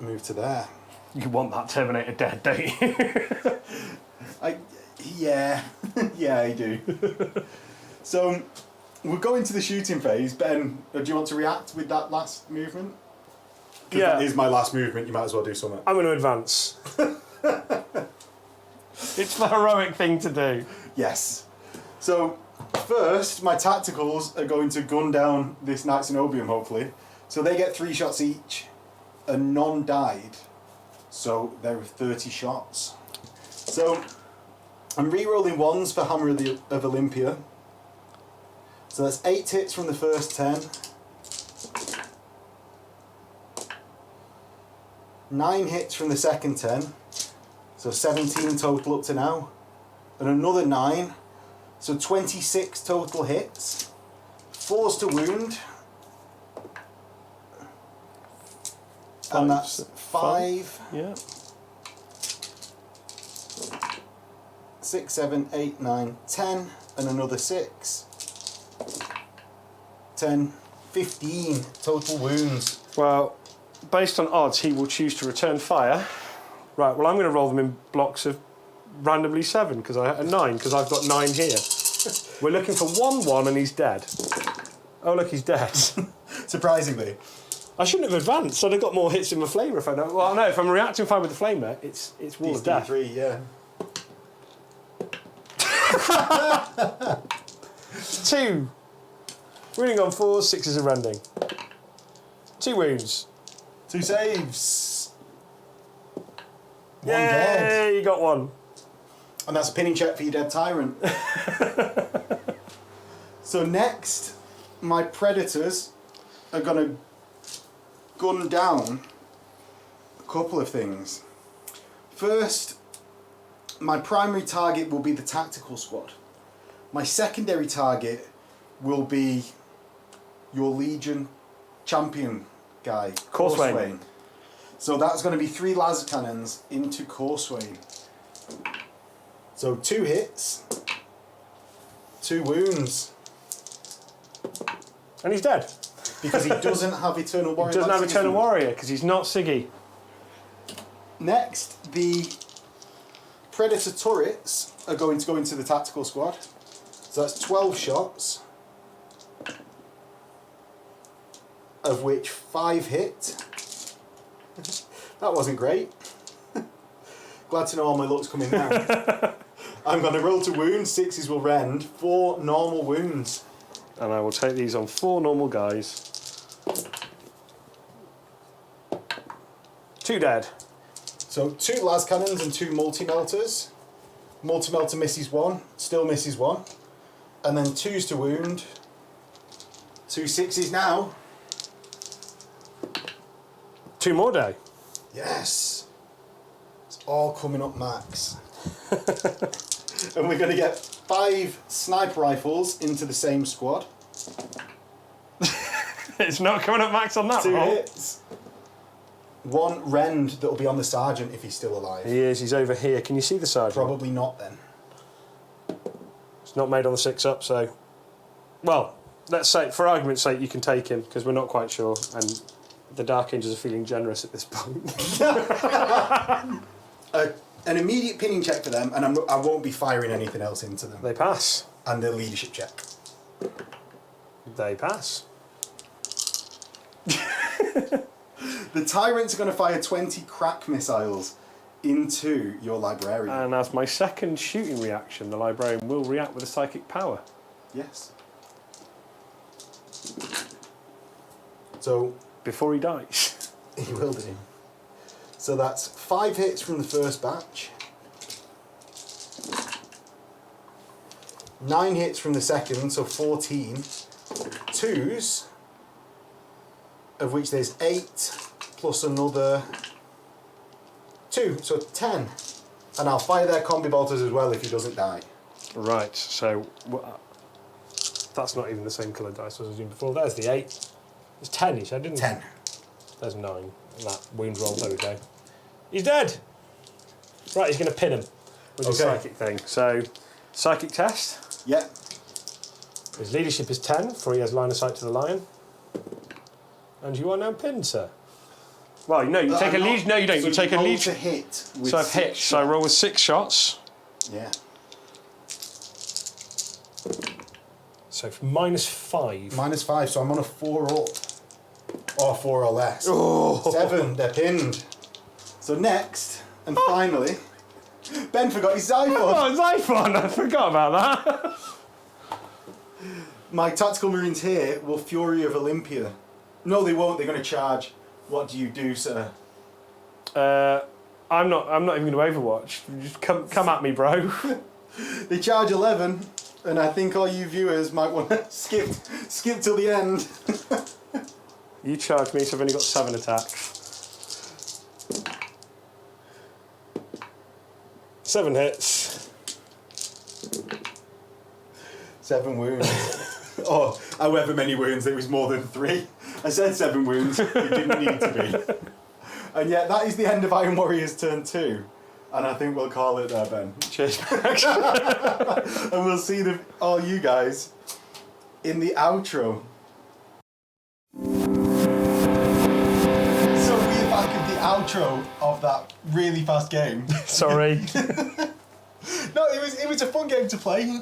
move to there. You want that Terminator dead, don't you? Yeah, yeah, I do. So we'll go into the shooting phase. Ben, do you want to react with that last movement? 'Cause Yeah. that is my last movement. You might as well do something. I'm going to advance. It's the heroic thing to do. Yes. So first, my tacticals are going to gun down this Knight Cenobium, hopefully. So they get 3 shots each, and none died. So there are 30 shots. So I'm re-rolling 1s for Hammer of Olympia. So that's 8 hits from the first 10. 9 hits from the second 10. So 17 total up to now. And another 9. So 26 total hits. 4s to wound. And that's 5, Yeah. 6, 7, 8, 9, 10. And another 6. 10, 15 total wounds. Well, based on odds, he will choose to return fire. Right, well, I'm going to roll them in blocks of randomly 7, because I 9, because I've got 9 here. We're looking for 1-1 and he's dead. Oh, look, he's dead. Surprisingly. I shouldn't have advanced. I'd have got more hits in my flamer if I know. Well, no, if I'm reacting fine with the flamer, it's Wall of Death. 3, yeah. 2. Wounding on 4, 6 are rending. 2 wounds. 2 saves. 1 Yay, dead. you got 1. And that's a pinning check for your dead tyrant. So next, my predators are going to gun down a couple of things. First, my primary target will be the tactical squad. My secondary target will be your Legion champion guy, Corswain. So that's going to be 3 laser cannons into Corswain. So 2 hits, 2 wounds. And he's dead. Because he doesn't have Eternal Warrior. He doesn't have Eternal Warrior, because he's not Siggy. Next, the Predator turrets are going to go into the tactical squad. So that's 12 shots, of which 5 hit. That wasn't great. Glad to know all my luck's coming now. I'm going to roll to wound, 6s will rend, 4 normal wounds. And I will take these on 4 normal guys. 2 dead. So 2 las cannons and 2 multi-melters. Multi-melter misses 1, still misses 1. And then 2s to wound. 2 6s now. 2 more day. Yes. It's all coming up max. And we're going to get 5 sniper rifles into the same squad. It's not coming up max on that 2 roll. hits. 1 rend that will be on the sergeant if he's still alive. He is, he's over here. Can you see the sergeant? Probably not then. It's not made on the 6-up, so... Well, let's say, for argument's sake, you can take him, because we're not quite sure, and the Dark Angels are feeling generous at this point. An immediate pinning check for them, and I won't be firing anything else into them. They pass. And their leadership check. They pass. The Tyrants are going to fire 20 crack missiles into your librarian. And as my second shooting reaction, the librarian will react with a psychic power. Yes. So... Before he dies. He will do. So that's 5 hits from the first batch. 9 hits from the second, so 14. 2s, of which there's 8, plus another 2, so 10. And I'll fire their combi bolters as well if he doesn't die. Right, so... that's not even the same coloured dice as I was doing before. There's the 8. There's 10, you said, didn't 10. There's 9. And that wound roll, there we go. He's dead! Right, he's going to pin him with his psychic thing. So, psychic test. Yep. His leadership is 10, for he has line of sight to the lion. And you are now pinned, sir. Well, no, you take a lead. No, you don't. So you take a lead. To hit with so I've hit. shots. So I roll with 6 shots. Yeah. So -5. -5, so I'm on a 4 up. Or 4 or less. Oh. 7, they're pinned. So next, and finally, Ben forgot his Xiphon. Oh, Xiphon! I forgot about that. My tactical marines here will Fury of Olympia. No, they won't. They're going to charge. What do you do, sir? I'm not even going to Overwatch. Just come at me, bro. They charge 11, and I think all you viewers might want to skip till the end. You charge me, so I've only got 7 attacks. 7 hits. 7 wounds. Oh, however many wounds, it was more than 3. I said 7 wounds, it didn't need to be. And yet, that is the end of Iron Warriors turn 2. And I think we'll call it there, Ben. Cheers. And we'll see all you guys in the outro. So we're back at the outro of that really fast game. Sorry. No, it was a fun game to play.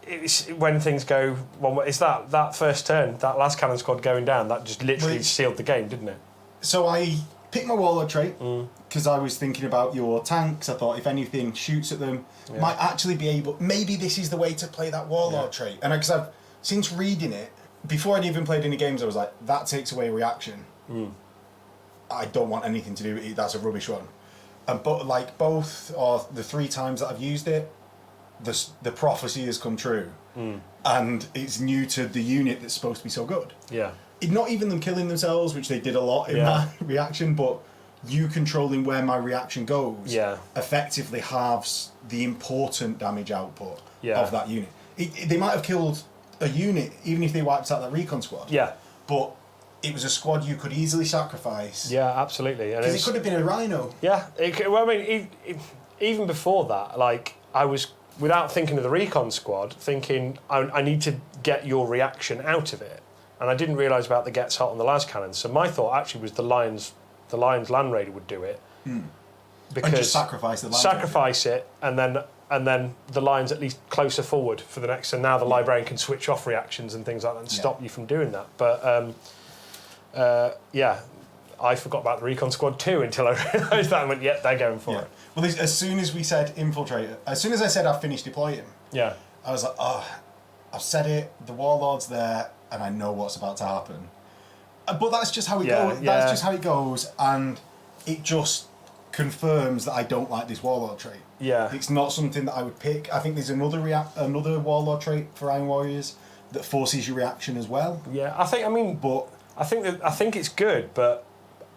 It's when things go one way. It's that first turn, that last cannon squad going down, that just literally sealed the game, didn't it? So I picked my warlord trait because I was thinking about your tanks. I thought if anything shoots at them, might actually be able. Maybe this is the way to play that warlord trait. And because I've since reading it before I'd even played any games, I was like, that takes away reaction. I don't want anything to do with it. That's a rubbish one. But like both or the 3 times that I've used it, the prophecy has come true, and it's new to the unit that's supposed to be so good. Yeah. Not even them killing themselves, which they did a lot in my reaction, but you controlling where my reaction goes effectively halves the important damage output of that unit. They might have killed a unit, even if they wiped out that recon squad. Yeah. But it was a squad you could easily sacrifice. Yeah, absolutely. Because it could have been a rhino. Yeah. Even before that, like, I was, without thinking of the recon squad, thinking, I need to get your reaction out of it. And I didn't realise about the gets hot on the las cannon. So my thought actually was the Lions Land Raider would do it. Because And just sacrifice the Land Sacrifice it, and then the Lions at least closer forward for the next. So now the Librarian can switch off reactions and things like that and stop you from doing that. But I forgot about the recon squad too until I realised that and went, they're going for it. Well, as soon as we said infiltrator, as soon as I said I've finished deploying, I was like, I've said it, the warlord's there, and I know what's about to happen. But that's just how it goes. That's just how it goes, and it just confirms that I don't like this Warlord trait. Yeah. It's not something that I would pick. I think there's another Warlord trait for Iron Warriors that forces your reaction as well. Yeah, I think it's good, but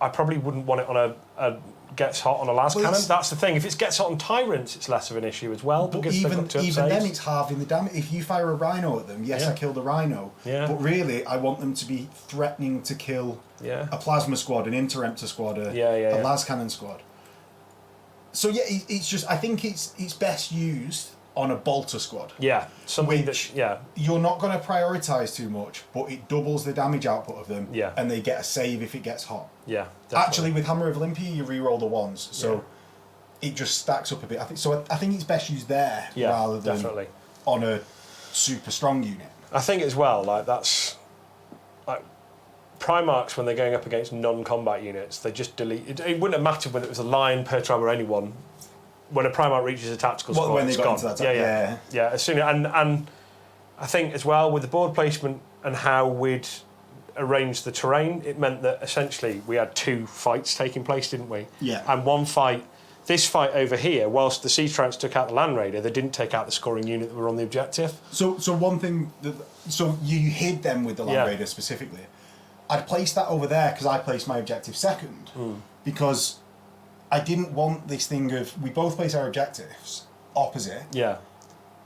I probably wouldn't want it on a gets hot on a las cannon. That's the thing. If it gets hot on tyrants, it's less of an issue as well. But even then, it's halving the damage. If you fire a rhino at them, yes, I killed a rhino. Yeah. But really, I want them to be threatening to kill a plasma squad, an interemptor squad, a las cannon squad. So yeah, it's just, I think it's best used on a bolter squad. Yeah, something which you're not going to prioritise too much, but it doubles the damage output of them, and they get a save if it gets hot. Yeah, definitely. Actually, with Hammer of Olympia, you re-roll the ones, so it just stacks up a bit. I think it's best used there rather than on a super strong unit. I think as well, like that's like Primarchs when they're going up against non-combat units, they just delete. It wouldn't have mattered whether it was a Lion, Pertram, or anyone. When a Primarch reaches a tactical squad, when they it's got gone. into that yeah. As soon and I think as well with the board placement and how we'd arranged the terrain, it meant that essentially we had 2 fights taking place, didn't we? Yeah. And one fight, this fight over here, whilst the Siege Trounce took out the Land Raider, they didn't take out the scoring unit that were on the objective. So one thing, so you hid them with the Land Raider specifically. I'd placed that over there because I placed my objective second because I didn't want this thing of we both place our objectives opposite. Yeah.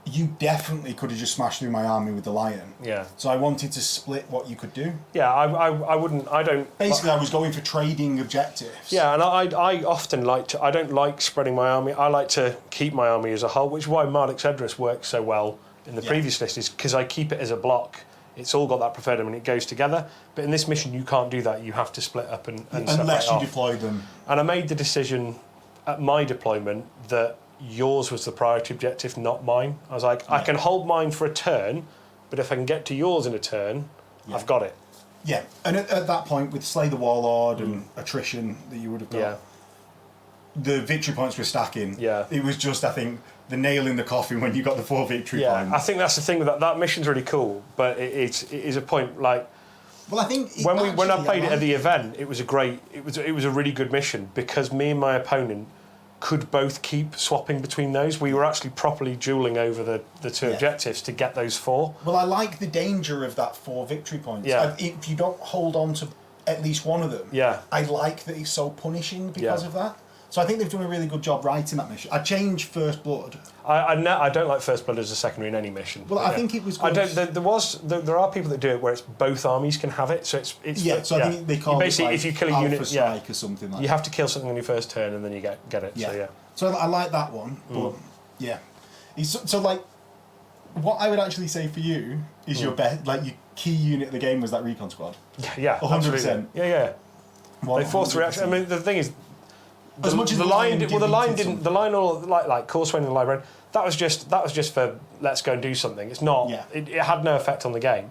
You definitely could have just smashed through my army with the Lion. Yeah. So I wanted to split what you could do. Yeah, I wouldn't. I don't. Basically, I was going for trading objectives. Yeah, and I often like to. I don't like spreading my army. I like to keep my army as a whole, which is why Marduk's Edris works so well in the previous list, is because I keep it as a block. It's all got that preferred and it goes together. But in this mission, you can't do that. You have to split up and unless you deploy them. And I made the decision at my deployment that yours was the priority objective, not mine. I was like, I can hold mine for a turn, but if I can get to yours in a turn, I've got it. Yeah, and at that point, with Slay the Warlord and attrition that you would have got, the victory points were stacking. Yeah. It was just, I think, the nail in the coffin when you got the 4 victory points. I think that's the thing with that mission's really cool, but it is a point like. Well, I think when I played it at the event, it was a really good mission because me and my opponent could both keep swapping between those. We were actually properly dueling over the 2 objectives to get those 4. Well, I like the danger of that 4 victory points. Yeah. If you don't hold on to at least one of them, I like that it's so punishing because of that. So I think they've done a really good job writing that mission. I changed First Blood. I don't like First Blood as a secondary in any mission. Well, I think it was good. There are people that do it where it's both armies can have it. So it's I think they call basically it like if you kill a unit, strike or something like that. You have to kill something on your first turn and then you get it. Yeah. So I like that one, but so like what I would actually say for you is your best, like your key unit of the game was that recon squad. Yeah, 100%. Yeah. They forced reaction. I mean, the thing is. As much as the line or like Corswain and the Librarian, that was just for let's go and do something. It's not. Yeah. It had no effect on the game.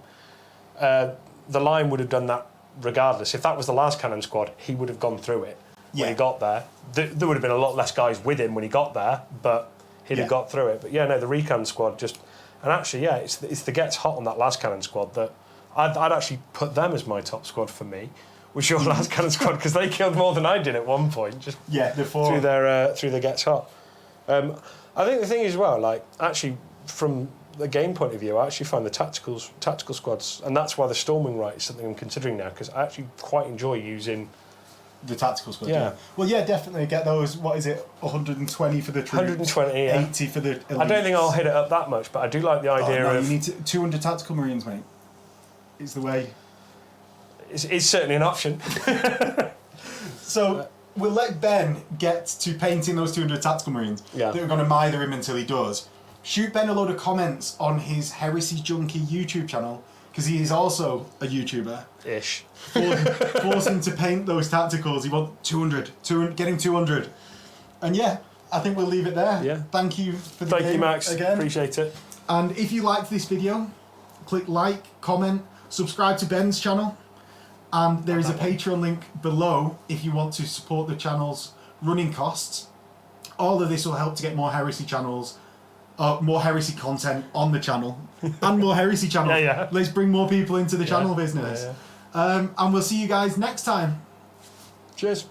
The line would have done that regardless. If that was the last cannon squad, he would have gone through it when he got there. There would have been a lot less guys with him when he got there, but he'd have got through it. But the recon squad just and actually it's the gets hot on that last cannon squad that I'd actually put them as my top squad for me. Was your last cannon squad because they killed more than I did at one point. Just through their gets hot. I think the thing is as well, like actually from the game point of view, I actually find the tactical squads, and that's why the storming right is something I'm considering now because I actually quite enjoy using the tactical squad. Yeah. Well, definitely get those. What is it? 120 for the troops. 120. 80 for the elites. I don't think I'll hit it up that much, but I do like the idea of. You need 200 tactical marines, mate. Is the way. It's certainly an option. So we'll let Ben get to painting those 200 tactical marines that are going to mither him until he does. Shoot Ben a load of comments on his Heresy Junkie YouTube channel because he is also a YouTuber. Ish. Force him to paint those tacticals. He wants 200, getting 200. And I think we'll leave it there. Yeah. Thank you for the game. Thank you, Max. Again. Appreciate it. And if you liked this video, click like, comment, subscribe to Ben's channel. And there is a Patreon link below if you want to support the channel's running costs. All of this will help to get more Heresy channels, more Heresy content on the channel, and more Heresy channels. Let's bring more people into the channel business. And we'll see you guys next time. Cheers.